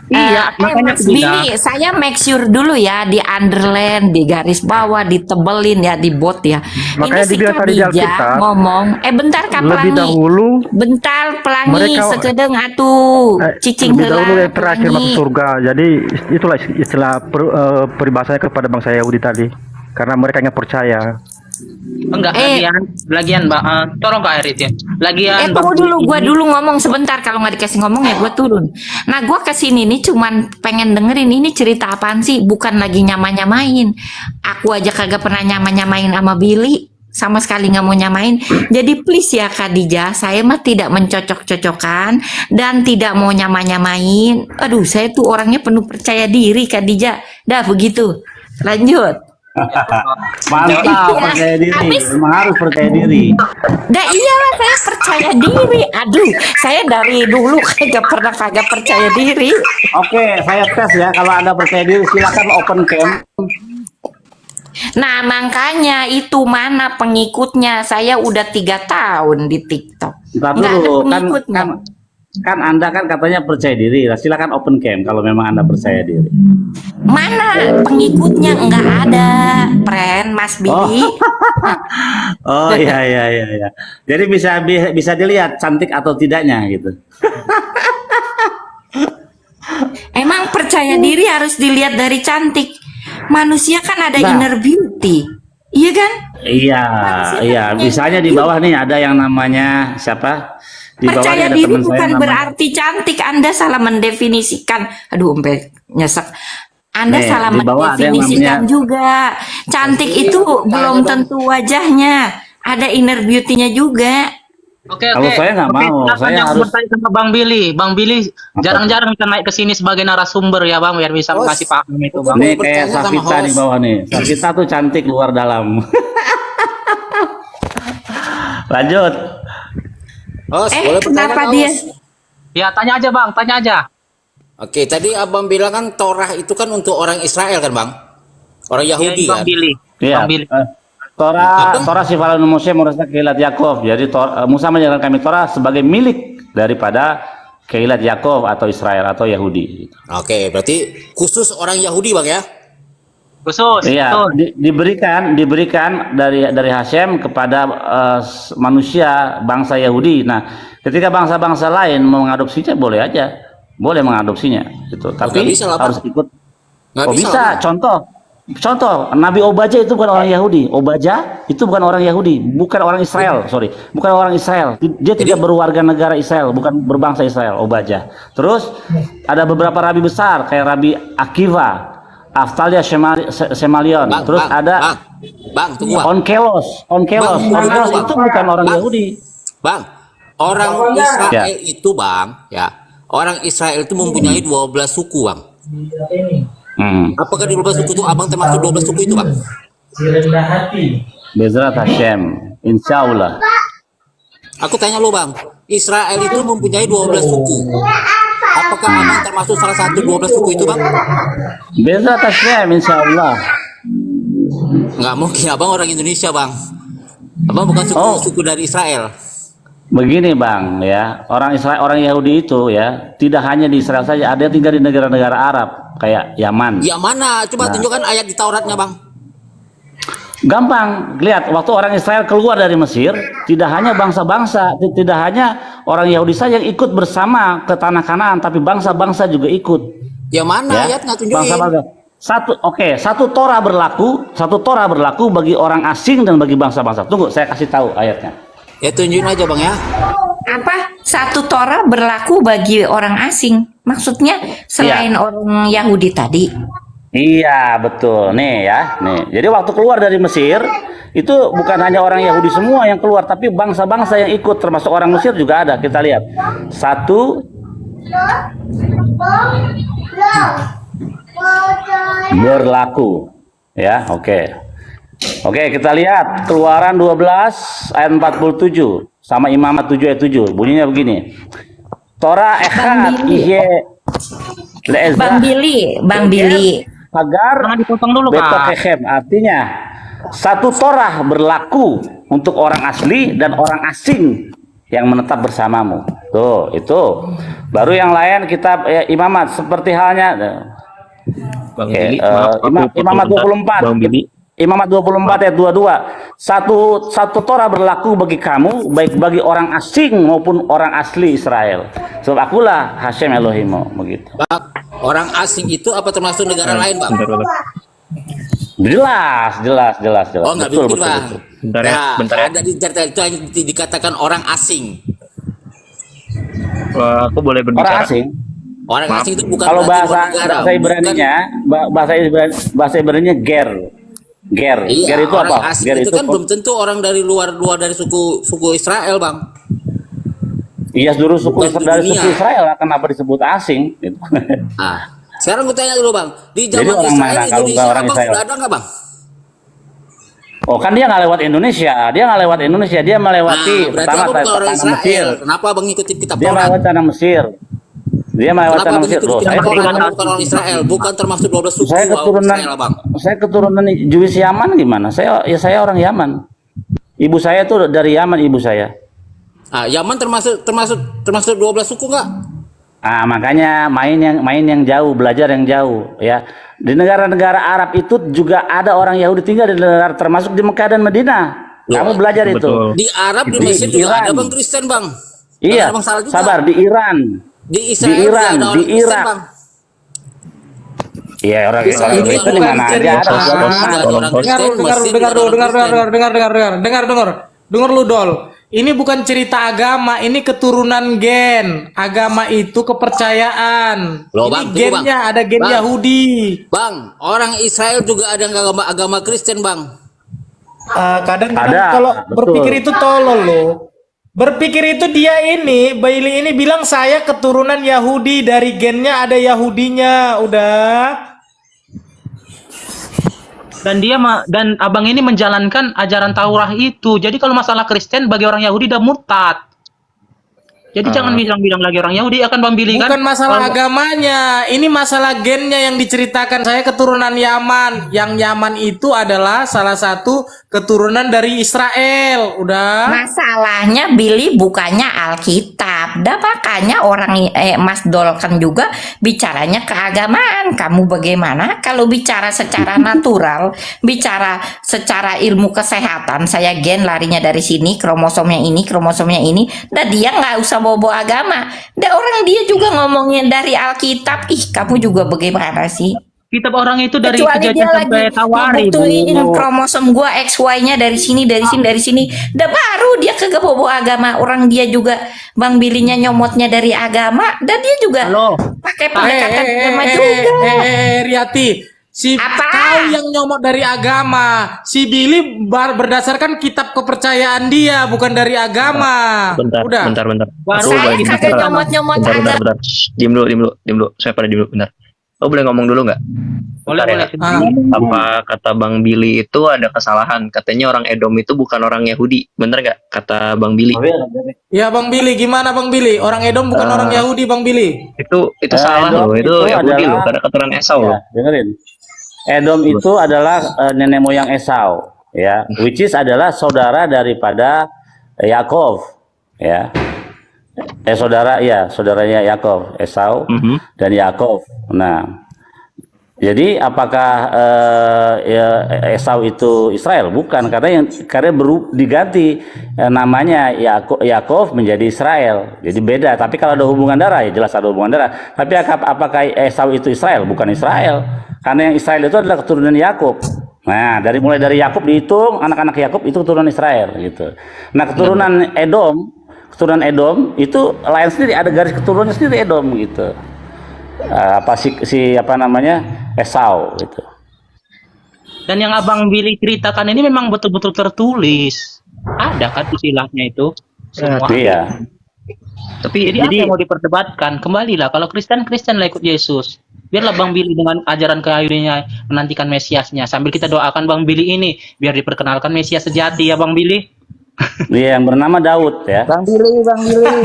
iya, makanya Mas aku bilang, Billy, saya make sure dulu ya, di underline, di garis bawah, ditebelin ya, di bot ya. Makanya Ini si dibilang tadi di Khadijah Alkitab, ngomong, bentar Kak Lebih Pelangi. dahulu Bentar Pelangi, mereka- sekedeng atuh, cicing lebih dahulu heula, yang terakhir Pelangi. masuk surga. Jadi itulah istilah peribahasanya kepada bangsa Yahudi tadi. Karena mereka nggak percaya. enggak, lagian Mbak, tolong Kak Erit ya. Lagian Tunggu Bang dulu, Billy gua ini- dulu ngomong sebentar. Kalau nggak dikasih ngomong ya gua turun. Nah, gua kesini nih cuman pengen dengerin ini cerita apaan sih? Bukan lagi nyama-nyamain. Aku aja kagak pernah nyama-nyamain sama Billy. Sama sekali nggak mau nyamain. Jadi please ya Khadijah, saya mah tidak mencocok-cocokkan dan tidak mau nyama-nyamain. Aduh, saya tuh orangnya penuh percaya diri Khadijah. Dah begitu. Lanjut. Mantap, Iya. percaya diri. Habis- Memang harus percaya diri. Dah iyalah saya percaya diri. Aduh, saya dari dulu kagak percaya diri. Oke, saya tes ya. Kalau Anda percaya diri, silakan open cam. Nah, makanya itu mana pengikutnya? Saya udah 3 tahun di TikTok. Ntar Nggak ada dulu, pengikutnya. kan Anda kan katanya percaya diri. Nah, silakan open cam kalau memang Anda percaya diri. Mana pengikutnya? Nggak ada, friend Mas Billy. Oh iya. Jadi bisa dilihat cantik atau tidaknya gitu. Emang percaya diri harus dilihat dari cantik. Manusia kan ada Nah. inner beauty. Iya kan? Iya. Misalnya di bawah nih ada yang namanya siapa? Di bawah Percaya nih ada diri teman saya bukan namanya. berarti cantik. Anda salah mendefinisikan. Aduh, sampai nyesek. Anda Nih, salah di bawah ada yang mendefinisikan namanya- juga. Cantik itu belum tentu wajahnya. Ada inner beauty-nya juga. Oke. Kalau saya nggak mau, silakan saya yang harus- bertanya sama Bang Billy. Bang Billy jarang-jarang bisa naik ke sini sebagai narasumber ya Bang, biar bisa Bos, ngasih paham itu bukan Bang. Nih bertanya kayak sama Safita di host. bawah nih. Safita tuh cantik luar dalam. Lanjut. Host, boleh bertanya Kenapa nggak, dia? host? Ya tanya aja Bang, tanya aja. Oke, tadi abang bilang kan Torah itu kan untuk orang Israel kan bang? Orang Yahudi Bang kan? Billy. Iya. Bang Billy. Torah sifalun Moshe merusak keilat Yakov. Jadi Musa menyerahkan kami Torah sebagai milik daripada keilat Yakov atau Israel atau Yahudi. Oke, berarti khusus orang Yahudi bang ya? Khusus. Iya, betul. diberikan dari Hashem kepada manusia bangsa Yahudi. Nah, ketika bangsa-bangsa lain mau mengadopsinya boleh aja, boleh mengadopsinya, gitu. Tapi nggak bisa lah, Bang. harus ikut. Nggak Oh bisa bisa, lah, Bang. contoh Nabi Obaja itu bukan orang Yahudi. Obaja itu bukan orang Yahudi, bukan orang Israel, sorry, bukan orang Israel. Dia tidak berwarga negara Israel, bukan berbangsa Israel. Obaja. Terus ada beberapa rabi besar kayak Rabi Akiva, Aftalia Semalion. Terus ada Bang, tunggu bang. Onkelos Bang, itu bukan orang Bang. Yahudi. Bang, Orang Ya. Israel itu bang, ya, orang Israel itu mempunyai 12 suku bang. Apakah di 12 suku itu abang termasuk 12 suku itu bang? Bezrat Hashem, insya Allah. Aku tanya lo bang, Israel itu mempunyai 12 suku. Apakah abang termasuk salah satu 12 suku itu bang? Bezrat Hashem, insya Allah. Nggak mungkin, abang orang Indonesia bang. Abang bukan suku dari Israel. Begini bang, ya, orang Israel, orang Yahudi itu ya, tidak hanya di Israel saja, ada yang tinggal di negara-negara Arab kayak Yaman. Ya mana? Coba tunjukkan ayat di Tauratnya bang. Gampang, lihat waktu orang Israel keluar dari Mesir, tidak hanya bangsa-bangsa, tidak hanya orang Yahudi saja yang ikut bersama ke tanah Kanaan, tapi bangsa-bangsa juga ikut. Ya mana ayat nggak tunjukin? Bangsa-bangsa. Satu Torah berlaku bagi orang asing dan bagi bangsa-bangsa. Tunggu, saya kasih tahu ayatnya. Ya tunjukin aja bang ya. Apa? Satu Torah berlaku bagi orang asing. Maksudnya selain orang Yahudi tadi. Iya betul nih ya nih. Jadi waktu keluar dari Mesir itu bukan hanya orang Yahudi semua yang keluar, tapi bangsa-bangsa yang ikut termasuk orang Mesir juga ada. Kita lihat satu berlaku ya. Oke, kita lihat Keluaran 12 ayat 47 sama Imamat 7 ayat 7. Bunyinya begini. Torah echad ihe Bang Billy. Agar Jangan dipotong dulu, Pak. Betokechem, artinya satu Torah berlaku untuk orang asli dan orang asing yang menetap bersamamu. Tuh, itu. Baru yang lain kitab Imamat seperti halnya Bang Billy, maaf, aku potong Imamat bentar. 24. Bang Billy, Imamat 24 ayat 22. Satu Torah berlaku bagi kamu, baik bagi orang asing maupun orang asli Israel. Sebab akulah Hashem Elohimu, begitu. Bang, orang asing itu apa termasuk negara lain bang? bentar. Jelas. Oh nggak bikin bang. Bentar ya, Nah, bentar ya. ada di cerita itu yang dikatakan orang asing. Aku boleh Orang berbicara? asing. Orang Maaf. asing itu bukan Kalau berarti bahasa luar negara, Ibraninya, bahasa Ibraninya ger. Ger Iya, itu orang apa? asing Ger itu kan belum tentu orang dari luar dari suku Israel bang. Iya, seluruh suku Bukan di dari dunia. suku Israel lah, kenapa disebut asing? Gitu. Ah, sekarang gue tanya dulu bang, di Jadi zaman orang Israel mana kalau Indonesia nggak orang abang Israel? sudah ada nggak bang? Oh kan dia nggak lewat Indonesia, dia melewati Nah, berarti pertama abang bukan orang tanah Mesir, Israel. Kenapa abang ngikutin kitab dia Taurat? melewati tanah Mesir, Kenapa abang Oh, ngikutin saya kitab Taurat? keturunan, Abang bukan orang Israel, bukan termasuk 12 suku saya keturunan, Israel bang. saya keturunan Jewish Yaman gimana? Saya orang Yaman. Ibu saya tuh dari Yaman, ibu saya. Ah, Yaman termasuk 12 suku nggak? Ah, makanya main yang jauh, belajar yang jauh ya. Di negara-negara Arab itu juga ada orang Yahudi tinggal di negara, termasuk di Mekah dan Madinah. Kamu belajar itu. Betul. Di Arab, di Di Mesir juga Iran. ada bang Kristen bang. Iya, Abang salah juga. sabar, di Iran. Di Israel Di Iran, juga ada orang di Kristen Irak. bang. Iya, orang Israel Kristen juga di mana aja ada. ada orang Kristen, Mesir juga ada orang Kristen. Dengar lu Dol. Ini bukan cerita agama, ini keturunan gen. Agama itu kepercayaan. Loh, Ini Bang, tunggu, gennya Bang. ada gen Bang. Yahudi. Bang, orang Israel juga ada agama Kristen bang. Kadang-kadang Ada, kalau betul. berpikir itu tolol loh. Berpikir itu dia ini, Bailey ini bilang saya keturunan Yahudi, dari gennya ada Yahudinya, udah. Dan abang ini menjalankan ajaran Taurat itu. Jadi kalau masalah Kristen bagi orang Yahudi udah murtad. Jadi jangan bilang-bilang lagi orang Yahudi akan Bang Billy kan. Bukan masalah Kalau- agamanya, ini masalah gennya yang diceritakan. Saya keturunan Yaman. Yang Yaman itu adalah salah satu keturunan dari Israel. Udah. Masalahnya Billy bukannya Alkitab. Dan makanya orang Mas Dol kan juga bicaranya keagamaan. Kamu bagaimana? Kalau bicara secara natural, bicara secara ilmu kesehatan, saya gen larinya dari sini, kromosomnya ini, dan dia nggak usah bawa agama. Dan orang dia juga ngomongin dari Alkitab. Ih, kamu juga bagaimana sih? kitab orang itu dari Kecuali dia Kejadian lagi sampai Tawari, ngebuktiin Bu. kromosom gua XY-nya dari sini. Dan baru dia kagak bawa agama. Orang dia juga Bang Bilinya nyomotnya dari agama, dan dia juga Halo. pakai pendekatan agama juga. Riati. Si Apa? kau kau yang nyomot dari agama. Si Billy berdasarkan kitab kepercayaan dia, bukan dari agama. Bentar, Udah. bentar. Baru Saya lagi kagak bicara. nyomot-nyomot Bentar, agama. bentar. Diam dulu. Saya pada diem dulu, bentar. Oh, boleh ngomong dulu nggak? Boleh, Bentar ya. boleh. Apa kata Bang Billy itu ada kesalahan? Katanya orang Edom itu bukan orang Yahudi. Bener nggak kata Bang Billy? Ya Bang Billy, gimana Bang Billy? Orang Edom bukan orang Yahudi, Bang Billy. Itu salah Edom loh. Itu itu Yahudi adalah- loh. Karena keturunan Esau Ya, loh. dengerin. Edom itu adalah nenek moyang Esau, ya, which is adalah saudara daripada Yakov, ya. Saudaranya Yakov, Esau dan Yakov. Nah, jadi apakah Esau itu Israel? Bukan, karena diganti namanya Yakov menjadi Israel. Jadi beda. Tapi kalau ada hubungan darah, ya jelas ada hubungan darah. Tapi apakah Esau itu Israel? Bukan Israel. Karena yang Israel itu adalah keturunan Yakub. Nah, mulai dari Yakub dihitung anak-anak Yakub itu keturunan Israel gitu. Nah, keturunan Edom itu lain sendiri, ada garis keturunannya sendiri Edom gitu. Esau gitu. Dan yang Abang Billy ceritakan ini memang betul-betul tertulis. Ada kan istilahnya itu? Semua. Iya. Jadi apa yang mau diperdebatkan? Kembalilah, kalau Kristen lah ikut Yesus. Biarlah Bang Billy dengan ajaran kehayunya menantikan Mesiasnya. Sambil kita doakan Bang Billy ini biar diperkenalkan Mesias sejati ya Bang Billy. Dia yang bernama Daud ya. Bang Billy.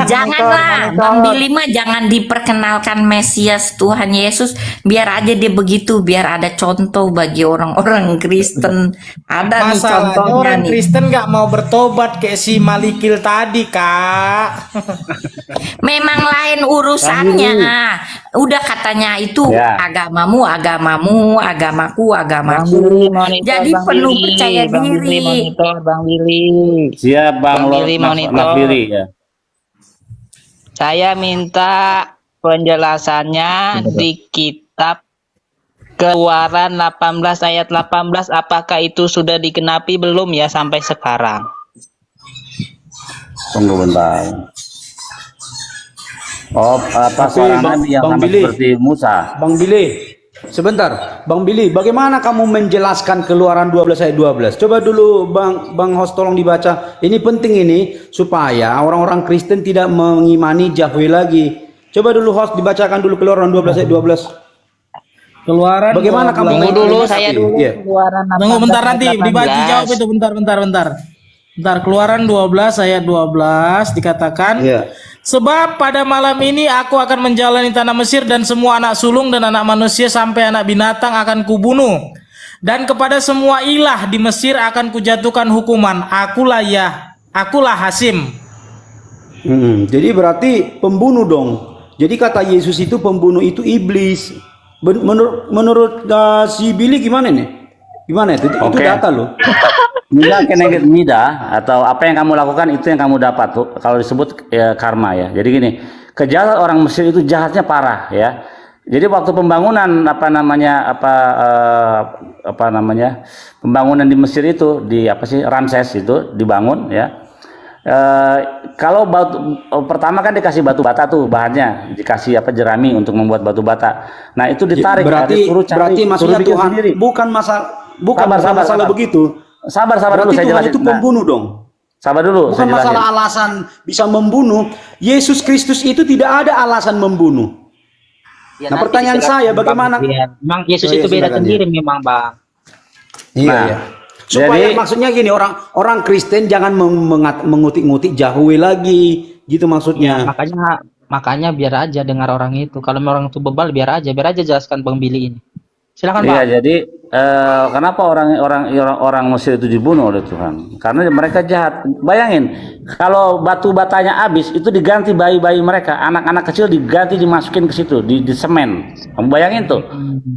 Janganlah, Bang Billy mah jangan diperkenalkan Mesias Tuhan Yesus. Biar aja dia begitu, biar ada contoh bagi orang-orang Kristen. Ada nih Masalahnya contohnya orang nih. Kristen nggak mau bertobat kayak si Malikil tadi, Kak. Memang lain urusannya. Udah katanya itu Ya. agamamu, agamaku. Jadi penuh percaya diri. Bang Billy. Siap Bang Bang Billy monitor. Nakbiri ya. Saya minta penjelasannya di kitab Keluaran 18 ayat 18, apakah itu sudah dikenapi belum ya sampai sekarang? Tunggu bentar. Tapi seorang Bang- nabi yang Bang sama Billy. seperti Musa. Bang Billy, sebentar. Bang Billy, bagaimana kamu menjelaskan Keluaran 12 ayat 12? Coba dulu Bang Host tolong dibaca. Ini penting ini supaya orang-orang Kristen tidak mengimani Yahweh lagi. Coba dulu Host dibacakan dulu Keluaran 12 ayat 12. Keluaran. Bagaimana kamu Tunggu dulu, menjelaskan? saya dulu. Iya. Keluaran 18 Tunggu bentar, ayat nanti 18. dibaca jawab itu, bentar. Bentar, Keluaran 12 ayat 12 dikatakan, Iya. sebab pada malam ini aku akan menjalani tanah Mesir dan semua anak sulung dan anak manusia sampai anak binatang akan kubunuh. Dan kepada semua ilah di Mesir akan kujatuhkan hukuman. Akulah Hasim. Jadi berarti pembunuh dong. Jadi kata Yesus itu pembunuh itu iblis. Menurut si Billy gimana nih? Gimana itu? Itu Oke. data loh. Nida keneged nida, atau apa yang kamu lakukan itu yang kamu dapat tuh. Kalau disebut ya, karma ya. Jadi gini, kejahatan orang Mesir itu jahatnya parah ya. Jadi waktu pembangunan pembangunan di Mesir itu di Ramses itu dibangun ya. Kalau pertama kan dikasih batu bata tuh bahannya, dikasih jerami untuk membuat batu bata. Nah itu ditarik, Berarti maksudnya bikin Tuhan sendiri. bukan masalah begitu. Sabar Berarti dulu saya Tuhan jelasin. itu pembunuh dong. Sabar dulu, Bukan saya jelasin. masalah alasan bisa membunuh. Yesus Kristus itu tidak ada alasan membunuh. Ya, Nah, nanti pertanyaan dijelaskan, saya, bagaimana- Bang. Ya, memang Yesus Oh, iya, itu beda silakan, sendiri memang, Bang. Iya, Nah, iya. Supaya jadi- maksudnya gini, orang Kristen jangan mengutik-ngutik Yahweh lagi, gitu maksudnya. Makanya biar aja dengar orang itu. Kalau orang itu bebal biar aja jelaskan Bang Billy ini. Silakan, Bang. Iya, jadi kenapa orang Mesir itu dibunuh oleh Tuhan? Karena mereka jahat. Bayangin, kalau batu batanya habis, itu diganti bayi-bayi mereka, anak-anak kecil diganti dimasukin ke situ, di semen. Kamu bayangin tuh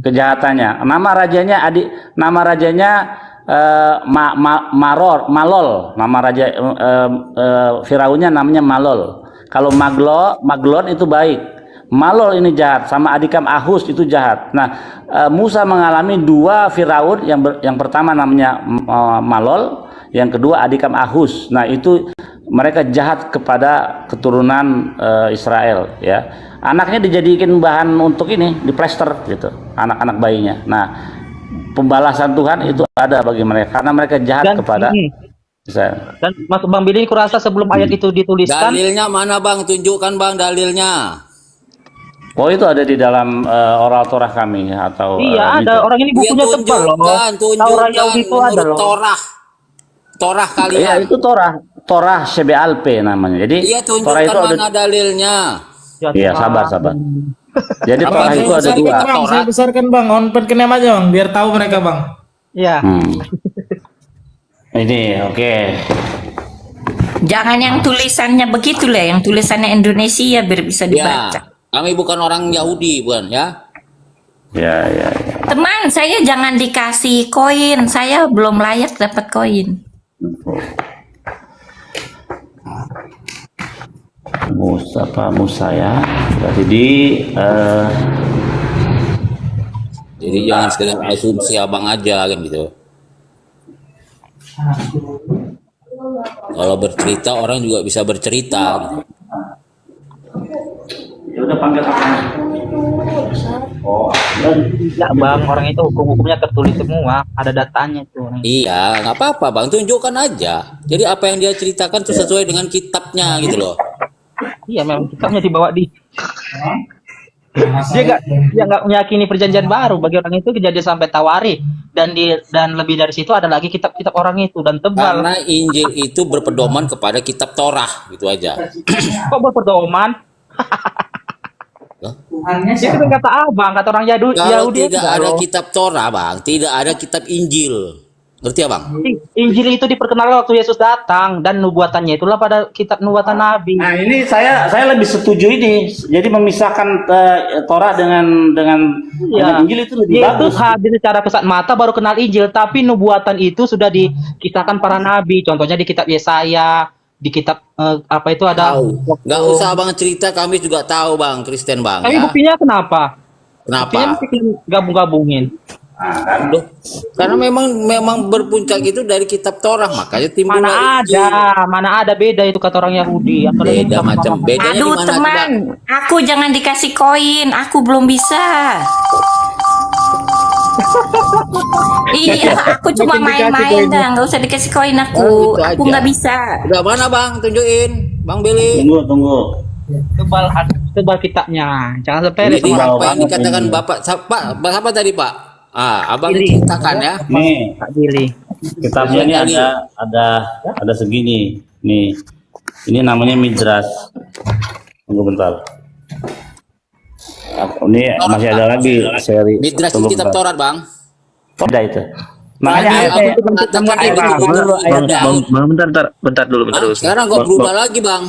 kejahatannya. Nama rajanya Malol. Nama raja Firaunnya namanya Malol. Kalau Maglon itu baik. Malol ini jahat, sama Adikam Ahus itu jahat. Nah, Musa mengalami dua Firaun, yang pertama namanya Malol, yang kedua Adikam Ahus. Nah, itu mereka jahat kepada keturunan Israel ya. Anaknya dijadikan bahan untuk ini, diplester gitu, anak-anak bayinya. Nah, pembalasan Tuhan itu ada bagi mereka karena mereka jahat kepada Israel. Dan Mas Bang Billy, kurasa sebelum ayat itu dituliskan, Dalilnya mana Bang? Tunjukkan Bang dalilnya. Oh, itu ada di dalam oral Torah kami atau iya ada, orang ini bukunya tebal loh. Taurat Yahudi itu ada menurut loh. Iya, Torah kalian. itu Torah CBLP namanya. Jadi Iya, Torah itu tunjukkan ada. mana dalilnya. Iya, sabar. Jadi Torah itu ada Saya dua. besarkan, Bang, saya besarkan Bang, on pen kenem aja Bang, biar tahu mereka Bang. Iya. Ini oke. Jangan yang tulisannya begitu lah, yang tulisannya Indonesia biar bisa Ya, dibaca. kami bukan orang Yahudi, bukan ya? Ya. Teman, saya jangan dikasih koin, saya belum layak dapat koin. Musa ya. Jadi jangan sekedar asumsi abang aja kan gitu. Kalau bercerita orang juga bisa bercerita. Gitu. Ya udah panggil apa? Oh, Enggak Bang, orang itu hukum-hukumnya tertulis semua, ada datanya tuh. Iya, nggak apa-apa bang, tunjukkan aja. Jadi apa yang dia ceritakan itu sesuai dengan kitabnya gitu loh. Iya, memang kitabnya dibawa di. Dia nggak meyakini perjanjian baru, bagi orang itu kejadian sampai Tawari, dan lebih dari situ ada lagi kitab-kitab orang itu dan tebal. Karena Injil itu berpedoman kepada kitab Torah, gitu aja. Kok berpedoman? Dia kan kata abang, kata orang Kalau Yahudi tidak ada kitab Torah bang, tidak ada kitab Injil. Ngerti ya bang? Injil itu diperkenalkan waktu Yesus datang, dan nubuatannya itulah pada kitab nubuatan Nabi. Nah, ini saya lebih setuju ini. Jadi memisahkan Torah dengan Injil itu lebih Yesus bagus. hadir secara kesat mata baru kenal Injil, tapi nubuatan itu sudah dikisahkan para nabi. Contohnya di kitab Yesaya, di kitab apa itu ada. Nggak usah bang cerita, kami juga tahu bang, Kristen bang. Tapi Ya. buktinya kenapa? Kenapa? Buktinya mesti gabung-gabungin. Loh, karena memang berpuncak itu dari kitab Torah, makanya timbul Mana ada beda itu kata orang Yahudi. Apalagi beda macam bedanya di Aduh mana teman, aku jangan dikasih koin, aku belum bisa. Iya, aku cuma main-main dah, nggak usah dikasih koin aku. Oh, gitu Aku aja. nggak bisa. Udah mana bang, tunjukin bang Billy. Tunggu. tebal kitabnya. Jangan sampai Jadi apa yang dikatakan bapak siapa tadi pak? Abang Billy. ceritakan ya. Nih, Pak Billy. kitabnya ini ada segini. Nih. Ini namanya Midras. Tunggu bentar. Ini masih ada lagi seri. Midras Tunggu kitab bentar. Taurat bang. Ada itu. Makanya Tadi ayatnya aku mengatakan itu dulu ayatnya. Bentar dulu. Sekarang kau berubah lagi bang.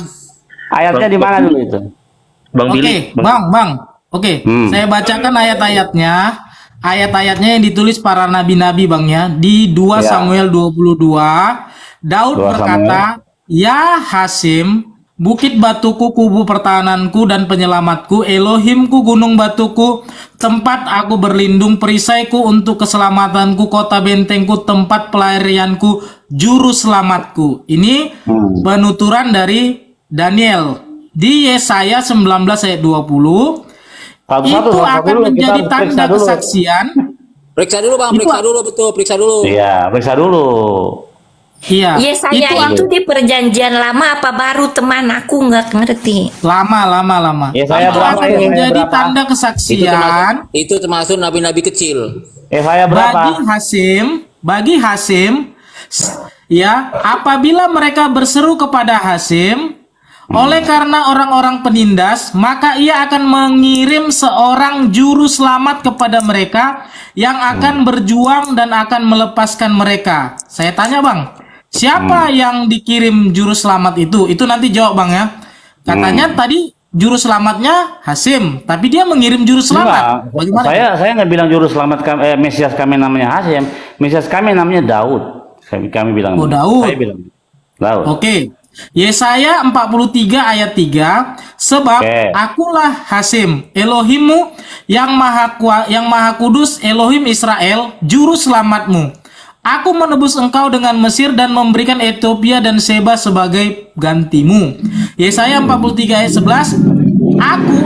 ayatnya di mana dulu itu? Bang Oke, Billy. Bang. Oke, saya bacakan ayat-ayatnya. Ayat-ayatnya yang ditulis para nabi-nabi Bang ya. Di 2 Ya. Samuel 22, Daud 2 berkata, "Ya Hasim, bukit batuku, kubu pertahananku dan penyelamatku, Elohimku, gunung batuku, tempat aku berlindung, perisaiku untuk keselamatanku, kota bentengku, tempat pelarianku, juru selamatku." Ini penuturan dari Daniel. Di Yesaya 19 ayat 20, itu akan menjadi tanda kesaksian. Periksa dulu bang, periksa dulu betul, periksa dulu. Iya, periksa dulu. Iya. Yesaya itu di perjanjian lama apa baru teman? Aku nggak ngerti. Lama. Yesaya Itu berapa? akan Yesaya menjadi berapa? tanda kesaksian Itu termasuk nabi-nabi kecil. Yesaya berapa? bagi Hasim, ya, apabila mereka berseru kepada Hasim, oleh karena orang-orang penindas, maka ia akan mengirim seorang juru selamat kepada mereka yang akan berjuang dan akan melepaskan mereka. Saya tanya Bang, siapa yang dikirim juru selamat itu? Itu nanti jawab Bang ya. Katanya tadi juru selamatnya Hasim, tapi dia mengirim juru selamat. Bagaimana? Saya nggak bilang juru selamat kami, Mesias kami namanya Hasim. Mesias kami namanya Daud. Kami bilang. Oh, Daud. Saya bilang Daud. Oke. Yesaya 43 ayat 3, sebab akulah Hasim, Elohimmu yang maha kudus, Elohim Israel, juru selamatmu. Aku menebus engkau dengan Mesir dan memberikan Ethiopia dan Seba sebagai gantimu. Yesaya 43 ayat 11,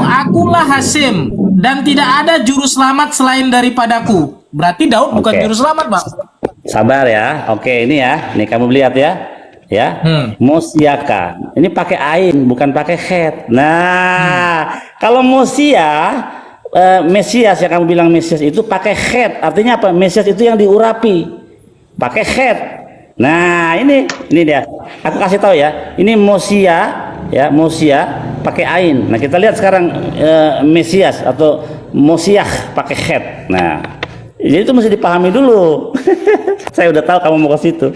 akulah Hasim dan tidak ada juru selamat selain daripadaku. Berarti Daud bukan Oke. juru selamat, Bang. Sabar ya. Oke, ini ya. Nih kamu lihat ya. Ya. Mosiaka. Ini pakai ain, bukan pakai het. Nah, kalau Mosia Mesias yang kamu bilang Mesias itu pakai het. Artinya apa? Mesias itu yang diurapi. Pakai het. Nah, ini dia. Aku kasih tahu ya. Ini Mosia ya, Mosia pakai ain. Nah, kita lihat sekarang Mesias atau Mosiah pakai het. Nah, jadi itu mesti dipahami dulu. Saya udah tahu kamu mau ke situ.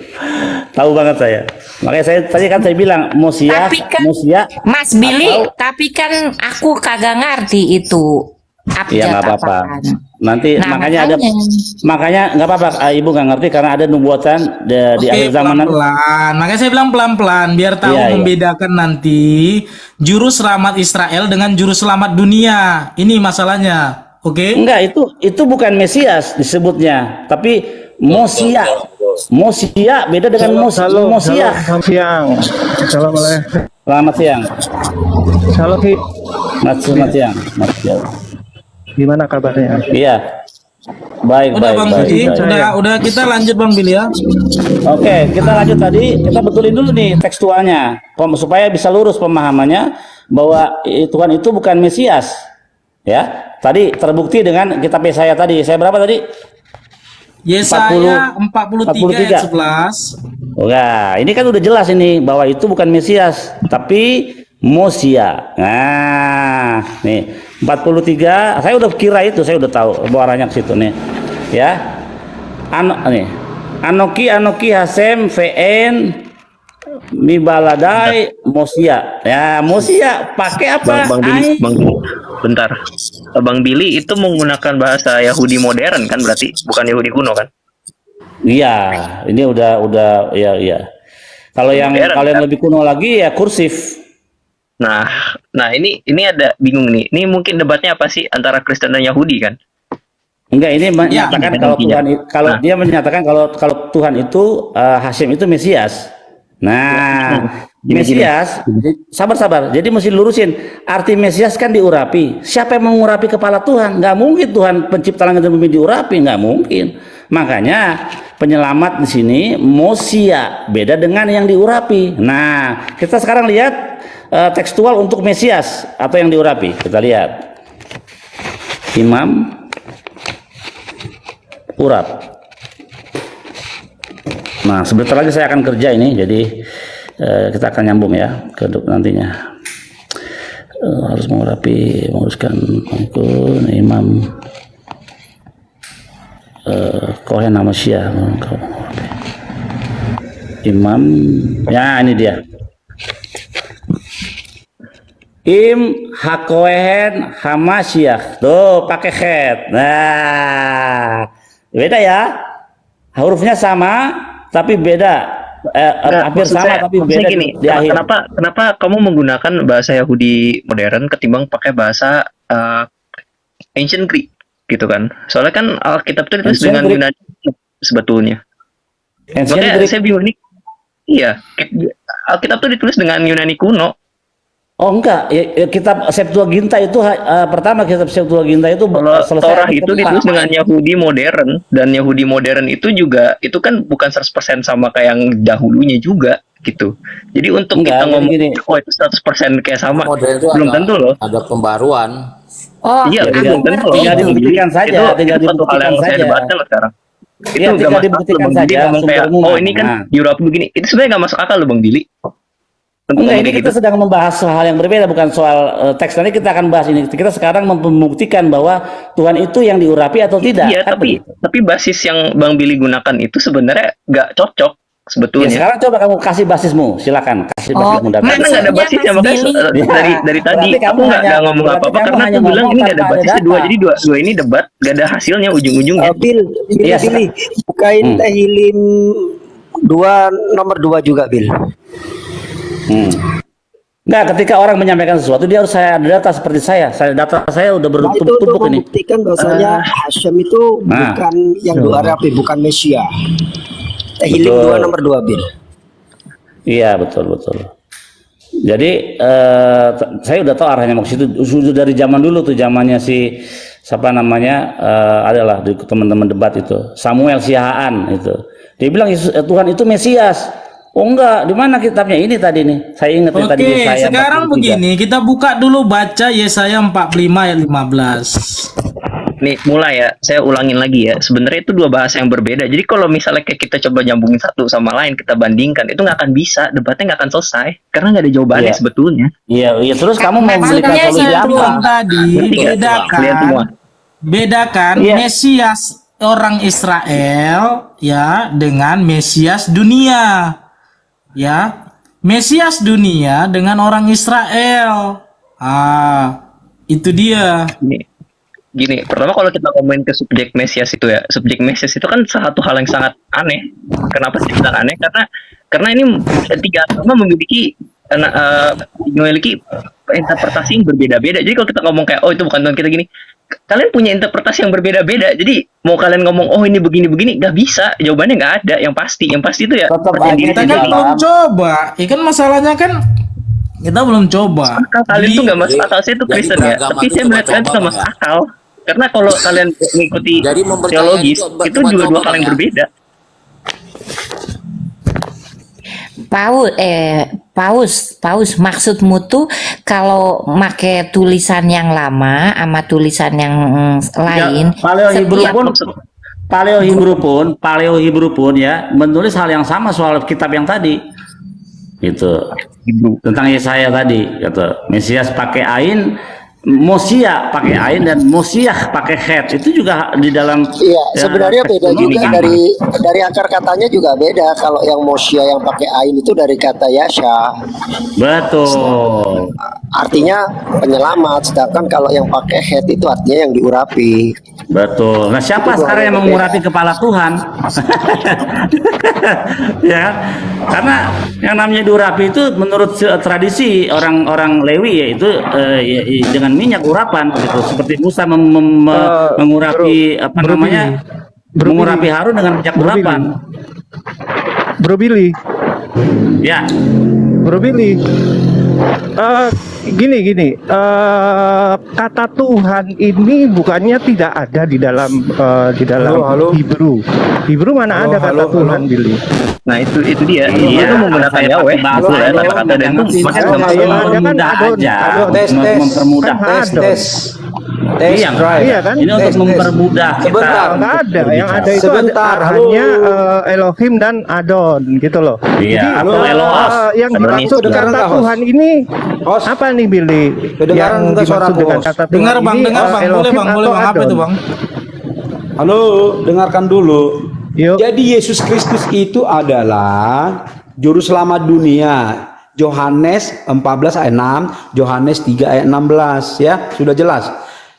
Tahu banget saya. Makanya tadi kan saya bilang Mosia, Tapi kan Mosia. Mas Billy, tapi kan aku kagak ngerti itu. Ya nggak apa-apa. Nanti Nah, makanya nggak apa-apa. Ibu nggak ngerti karena ada nubuatan di akhir zaman nanti. Pelan-pelan. Makanya saya bilang pelan-pelan biar tahu Iya, iya. membedakan nanti juru selamat Israel dengan juru selamat dunia. Ini masalahnya. Oke? Enggak, itu bukan Mesias disebutnya, tapi Mosia. Mosia beda dengan Mosia. Selamat siang. Assalamualaikum. Selamat siang. Selamat siang. Gimana kabarnya? Iya. Baik, Udah baik, Bang baik, Billy, baik. udah kita lanjut Bang Billy ya. Oke, kita lanjut tadi. Kita betulin dulu nih tekstualnya, supaya bisa lurus pemahamannya bahwa Tuhan itu bukan Mesias. Ya, tadi terbukti dengan kitab Yesaya tadi. Saya berapa tadi? Yesaya 43 ayat 11. Nah, ini kan udah jelas ini bahwa itu bukan Mesias, tapi Mosia. Nah, nih 43. Saya udah kira itu, saya udah tahu bahwa arahnya ke situ nih. Ya. Nih. Anoki Hasem VN Mibaladai Mosia. Ya, Mosia pakai apa? Bang Billy, bentar. Bang Billy itu menggunakan bahasa Yahudi modern kan berarti, bukan Yahudi kuno kan? Iya, ini udah ya. Kalau yang lebih kuno lagi ya kursif. Nah ini ada bingung nih. Ini mungkin debatnya apa sih antara Kristen dan Yahudi kan? Enggak, ini menyatakan kalau intinya. Tuhan dia menyatakan kalau Tuhan itu Hasyim itu Mesias. Nah, Mesias, sabar. Jadi mesti lurusin. Arti Mesias kan diurapi. Siapa yang mengurapi kepala Tuhan? Nggak mungkin Tuhan pencipta langit dan bumi diurapi, nggak mungkin. Makanya penyelamat di sini Mosia, beda dengan yang diurapi. Nah, kita sekarang lihat tekstual untuk Mesias atau yang diurapi. Kita lihat. Imam urap. Nah, sebentar lagi saya akan kerja ini, jadi kita akan nyambung ya ke nantinya. Harus menguruskan imam Kohen nama Syia. Imam, ya ini dia. Hakohen Hamasyah. Tuh pakai het. Nah, beda ya. Hurufnya sama tapi beda. Hampir sama tapi beda gini, di akhir. Kenapa kamu menggunakan bahasa Yahudi modern ketimbang pakai bahasa Ancient Greek gitu kan? Soalnya kan Alkitab itu ditulis dengan Yunani sebetulnya. Makanya saya bingung nih. Iya, Alkitab itu ditulis dengan Yunani kuno. Oh enggak, ya, kitab Septuaginta itu pertama kitab Septuaginta itu Kalau selesai Torah itu ditulis dengan Yahudi modern, dan Yahudi modern itu juga itu kan bukan 100% sama kayak yang dahulunya juga gitu. Jadi untuk kita ngomong oh itu 100% kayak sama, belum tentu loh. Ada pembaruan. Oh, Iya, belum tentu loh. Tinggal dibuktikan saja, Itu satu hal yang saya debatkan loh sekarang. Itu Iya, nggak tinggal masuk akal dibuktikan Bang Billy saja, ngomong kayak sumber umum. oh ini kan Europe begini. Itu sebenarnya nggak masuk akal loh Bang Billy. Enggak, ini kita sedang membahas hal yang berbeda, bukan soal teks. Nanti kita akan bahas ini. Kita sekarang membuktikan bahwa Tuhan itu yang diurapi atau tidak. Iya, Kan tapi basis yang Bang Billy gunakan itu sebenarnya nggak cocok ya, sebetulnya. sekarang coba kamu kasih basismu, silakan kasih basismu data. Karena nggak ada basisnya, makanya dari tadi aku nggak ngomong apa-apa karena aku bilang ini nggak ada basisnya jadi dua ini debat nggak ada hasilnya ujung-ujungnya. Bill, bukain Tehillim 2 nomor 2 juga Bill. Enggak, ketika orang menyampaikan sesuatu dia harus saya ada data seperti data saya udah bertumpuk ini. Membuktikan bahwasanya Hasyim itu bukan yang diurapi, bukan Mesia. Tehillim 2 nomor 2 Bill. Iya, betul. Jadi saya udah tahu arahnya maksud itu sudah dari zaman dulu tuh, zamannya si siapa namanya adalah di teman-teman debat itu Samuel Siahaan itu. Dia bilang Tuhan itu Mesias. Oh enggak, di mana kitabnya ini tadi nih? Saya ingat tadi Oke, Yesaya sekarang 43. begini, kita buka dulu baca Yesaya 45 ayat 15. Nih mulai ya, saya ulangin lagi ya. Sebenarnya itu dua bahasa yang berbeda. Jadi kalau misalnya kayak kita coba nyambungin satu sama lain, kita bandingkan, itu nggak akan bisa, debatnya nggak akan selesai karena nggak ada jawabannya Iya. sebetulnya. Iya, terus kamu mau berikan Maksudnya solusi satu apa? Tadi Lihat semua. bedakan Iya. Mesias orang Israel ya dengan Mesias dunia. Ya, Mesias dunia dengan orang Israel. Itu dia. Gini, pertama kalau kita ngomongin ke subjek Mesias itu ya, subjek Mesias itu kan satu hal yang sangat aneh. Kenapa sih bilang aneh? Karena ini tiga agama memiliki interpretasi yang berbeda-beda. Jadi kalau kita ngomong kayak itu bukan Tuhan kita gini, kalian punya interpretasi yang berbeda-beda. Jadi mau kalian ngomong ini begini-begini, nggak bisa. Jawabannya nggak ada. Yang pasti itu ya. Tetap percaya aja diri Kita kan sendiri. belum coba. Ikan masalahnya kan kita belum coba. Kalian tuh nggak masuk Jadi- akal. Saya itu jadi Kristen ya, beragama tapi itu saya melihat kalian coba-coba, itu nggak Bang, masuk akal. Karena kalau kalian mengikuti Jadi mempercayai teologis, itu itu juga dua coba-coba, hal yang Bang, ya. berbeda. Paus, maksudmu tuh kalau make tulisan yang lama sama tulisan yang lain, Paleo Hebrew pun ya menulis hal yang sama soal kitab yang tadi. Gitu. Tentang Yesaya tadi, gitu. Mesias pakai ain, Mosia pakai ain dan Mosiah pakai het. Itu juga di dalam Iya, sebenarnya beda juga sama. dari akar katanya juga beda. Kalau yang Mosia yang pakai ain itu dari kata Yasha, Betul. artinya penyelamat. Sedangkan kalau yang pakai het itu artinya yang diurapi. Betul. Nah, siapa Itu sekarang yang berbeda. mengurapi kepala Tuhan? Ya, karena yang namanya diurapi itu menurut tradisi orang-orang Lewi yaitu dengan minyak urapan gitu. Seperti Musa mengurapi mengurapi Harun dengan minyak urapan. Bro Billy, Ya, Bro Billy. Gini, kata Tuhan ini bukannya tidak ada di dalam Hebrew. Hebrew mana ada kata Tuhan, Billy? Nah itu dia. Dia tuh menggunakan Yahweh. bahasa Betul ya, Yahweh, kata-kata dan itu tidak makanya ngerti. gampang. Mempermudah aja, mempermudah. tes. Iya, Iya kan? ini untuk mempermudah kita. Sebentar. Nggak ada, yang ada itu Sebentar, hanya halo. Elohim dan Adon gitu loh. Iya, atau Jadi, Elohos. yang dimaksud Kedengaran kata nggak, Hos? Tuhan ini Hos? apa nih, Billy? Kedengaran Yang nggak suara dimaksud dengan Hos? kata Tuhan Dengar Bang, ini, dengar Bang. Boleh Elohim Bang, boleh atau Bang. Apa Adon? itu Bang? Halo, dengarkan dulu. Yuk. Jadi Yesus Kristus itu adalah juru selamat dunia. Yohanes 14 ayat 6, Yohanes 3 ayat 16 ya, sudah jelas.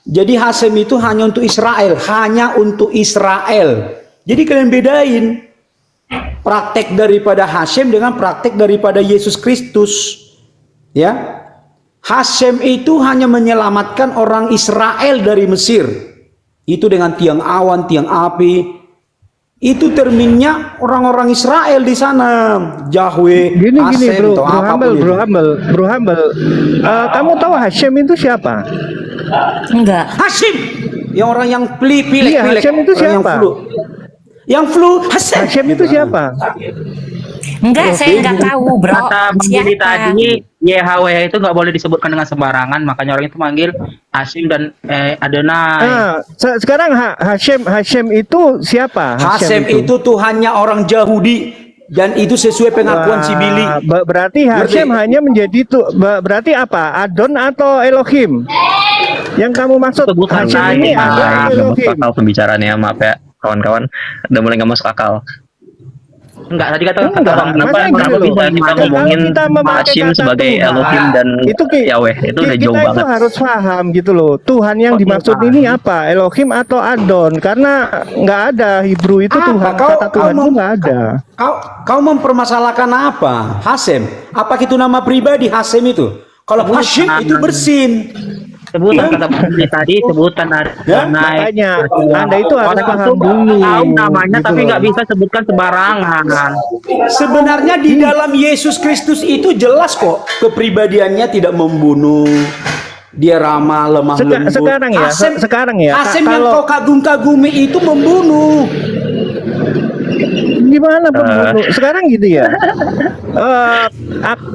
Jadi Hasem itu hanya untuk Israel, hanya untuk Israel. Jadi kalian bedain praktek daripada Hasem dengan praktek daripada Yesus Kristus. Ya. Hasem itu hanya menyelamatkan orang Israel dari Mesir. Itu dengan tiang awan, tiang api. Itu terminnya orang-orang Israel di sana. Yahweh, Gini Hasem, bro, atau bro apapun itu. humble. Kamu tahu Hashem itu siapa? enggak. Hashim, yang orang yang pilek. Iya, Hashem itu siapa? Yang flu, Hasem. Hashem itu siapa? Enggak, saya enggak tahu, Bro. Kata Bang Billy Siapa? tadi, YHWH itu nggak boleh disebutkan dengan sembarangan, makanya orang itu manggil Hasim dan Adonai. Nah, sekarang Hashem itu siapa? Hasem itu Tuhannya orang Yahudi. Dan itu sesuai pengakuan si Billy. Berarti Hashem Ngerti? hanya menjadi berarti apa? Adon atau Elohim? Yang kamu maksud Sebutan Hashem ini Adon atau nggak masuk Elohim? akal pembicaraannya, maaf ya kawan-kawan. Udah mulai nggak masuk akal. Enggak, tadi kata Enggak, Kenapa masa kenapa gitu bisa loh. kita Kalau ngomongin kita memakai Hashim kata sebagai Tuhan, Elohim dan Yahweh itu udah jauh kita banget. itu harus paham gitu loh. Tuhan yang dimaksud ini apa? Elohim atau Adon? Karena nggak ada Hebrew itu Apa? Tuhan. Kata Tuhan itu nggak ada. Kau mempermasalahkan apa? Hasem. Apa itu nama pribadi Hasem itu? Kalau Hashim itu bersin. sebutan kata Bang Billy tadi, sebutan Adonai. Makanya Anda itu harus Orang paham itu dulu. tahu namanya gitu tapi loh. nggak bisa sebutkan sembarangan. Sebenarnya di dalam Yesus Kristus itu jelas kok kepribadiannya tidak membunuh. dia ramah, lemah lembut. Sekarang ya, Hasem yang kau kagum-kagumi itu membunuh. Gimana pembunuh? Sekarang gitu ya.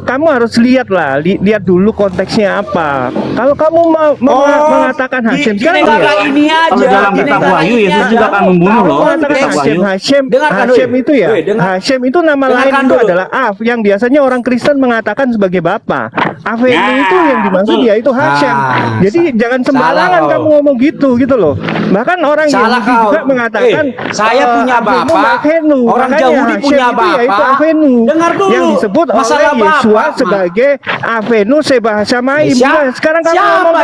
Kamu harus lihat dulu konteksnya apa. Kalau kamu mengatakan Hasem sekarang ini aja. Kalau dalam kitab Wahyu Yesus juga akan membunuh loh. Hasem itu ya. Hasem itu nama lain itu adalah Av yang biasanya orang Kristen mengatakan sebagai Bapa. Avenu itu yang dimaksud yaitu Hasem. Jadi jangan sembarangan kamu ngomong gitu loh. Bahkan orang Yahudi juga mengatakan saya punya Bapa. Orang Yahudi punya Bapa. Dengar dulu. Yang disebut oleh Yesua sebagai Avenu sebahasa Maim. Sekarang kamu ngomong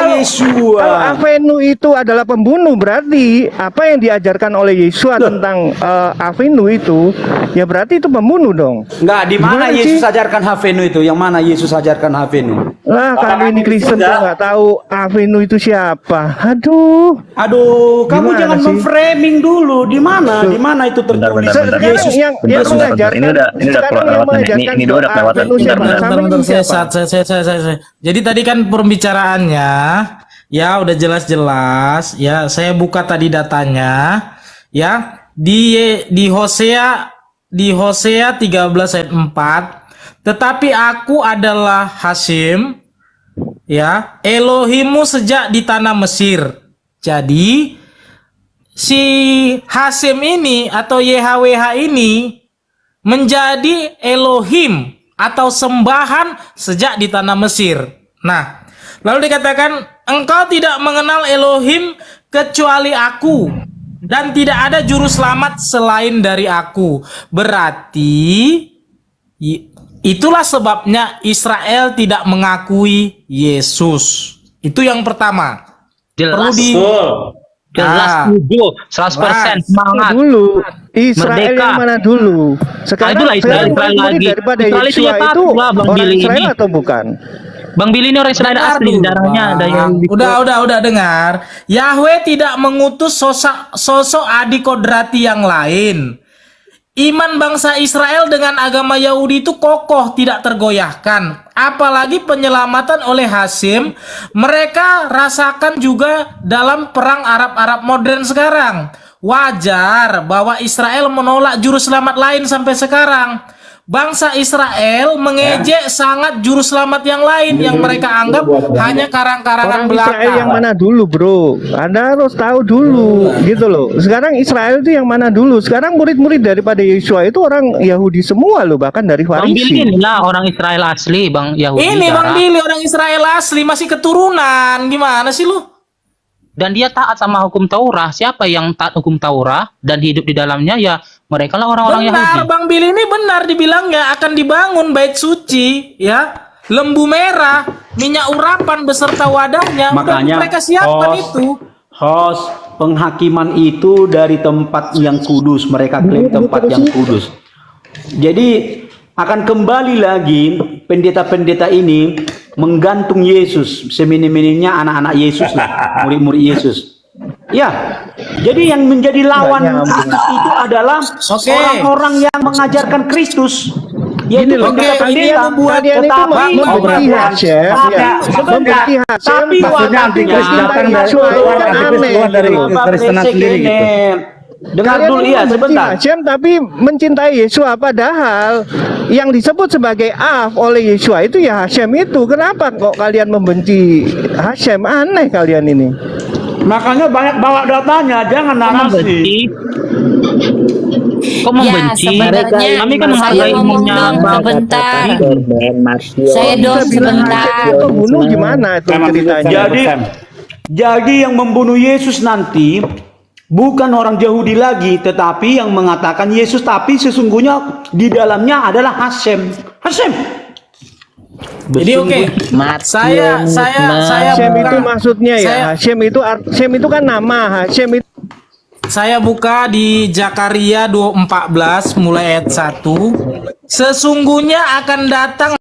kalau Avenu itu adalah pembunuh, berarti apa yang diajarkan oleh Yesua tentang Avenu itu, ya berarti itu pembunuh dong. Enggak, di mana Yesus ajarkan Avenu itu? Yang mana Yesus ajarkan Avenu? Lah, kami ini Kristen kok nggak tahu Avenu itu siapa. Aduh, kamu jangan memframing dulu. Di mana? Di mana itu tertulis? Yesus yang mengajarkan. Ini udah kelewatan. Ini udah kelewatan. Saya. Jadi tadi kan pembicaraannya ya udah jelas-jelas ya. Saya buka tadi datanya ya di Hosea 13 ayat 4. Tetapi aku adalah Hasem ya, Elohimmu sejak di tanah Mesir. Jadi si Hasem ini atau YHWH ini menjadi Elohim atau sembahan sejak di tanah Mesir. Nah, lalu dikatakan engkau tidak mengenal Elohim kecuali aku dan tidak ada juru selamat selain dari aku. Berarti itulah sebabnya Israel tidak mengakui Yesus. Itu yang pertama. Jelas. Jelas, 100% semangat. Dulu Israel Merdeka. yang mana dulu? Sekarang Itulah Israel lagi. daripada Israel itu Yesua ya itu Bang orang Billy Israel ini. atau bukan? Bang Billy ini orang Israel asli, darahnya ada yang Udah dengar. Yahweh tidak mengutus sosok adik kodrati yang lain. Iman bangsa Israel dengan agama Yahudi itu kokoh, tidak tergoyahkan. Apalagi penyelamatan oleh Hasem, mereka rasakan juga dalam perang Arab modern sekarang. Wajar bahwa Israel menolak juru selamat lain sampai sekarang. Bangsa Israel mengejek sangat juru selamat yang lain yang mereka anggap hanya karang-karangan Orang Israel yang belaka. mana dulu, bro? Anda harus tahu dulu, gitu loh. Sekarang Israel itu yang mana dulu? Sekarang murid-murid daripada Yesua itu orang Yahudi semua loh, bahkan dari Bang Billy Farisi. inilah orang Israel asli, Bang Yahudi. Ini Bang darah. Billy orang Israel asli, masih keturunan. Gimana sih lu? Dan dia taat sama hukum Taurat. Siapa yang taat hukum Taurat dan hidup di dalamnya, ya mereka lah orang-orang Benar, Yahudi. Bang Billy ini benar dibilangnya akan dibangun bait suci, ya. Lembu merah, minyak urapan beserta wadahnya. Makanya mereka siapkan itu. host penghakiman itu dari tempat yang kudus. Mereka klaim tempat yang kudus. Jadi akan kembali lagi pendeta-pendeta ini menggantung Yesus, seminim-minimnya anak-anak Yesus lah, murid-murid Yesus. Ya, jadi yang menjadi lawan itu adalah orang-orang yang mengajarkan Kristus, yaitu pendeta-pendeta. Kalian itu membenci Hasem, membenci Hasem, Tapi Maksudnya antikris datang dari orang antikris keluar dari kekristenan sendiri gitu. Dengar dulu ya sebentar. Hasem tapi mencintai Yesua, padahal yang disebut sebagai Av oleh Yesua itu ya Hasem itu. Kenapa kok kalian membenci Hasem? Aneh kalian ini. Makanya banyak bawa datanya, jangan narasi. Kok membenci? sebenarnya Kami kan saya menghargai ngomong imannya dong Bang. sebentar. Saya dong sebentar. Pembunuh gimana itu ceritanya? Jadi yang membunuh Yesus nanti bukan orang Yahudi lagi, tetapi yang mengatakan Yesus, tapi sesungguhnya di dalamnya adalah Hasem. Hasem. Jadi oke, saya Hasem buka, itu maksudnya ya. Hasem itu kan nama. Hasem itu saya buka di Zakaria 2:14 mulai ayat 1. Sesungguhnya akan datang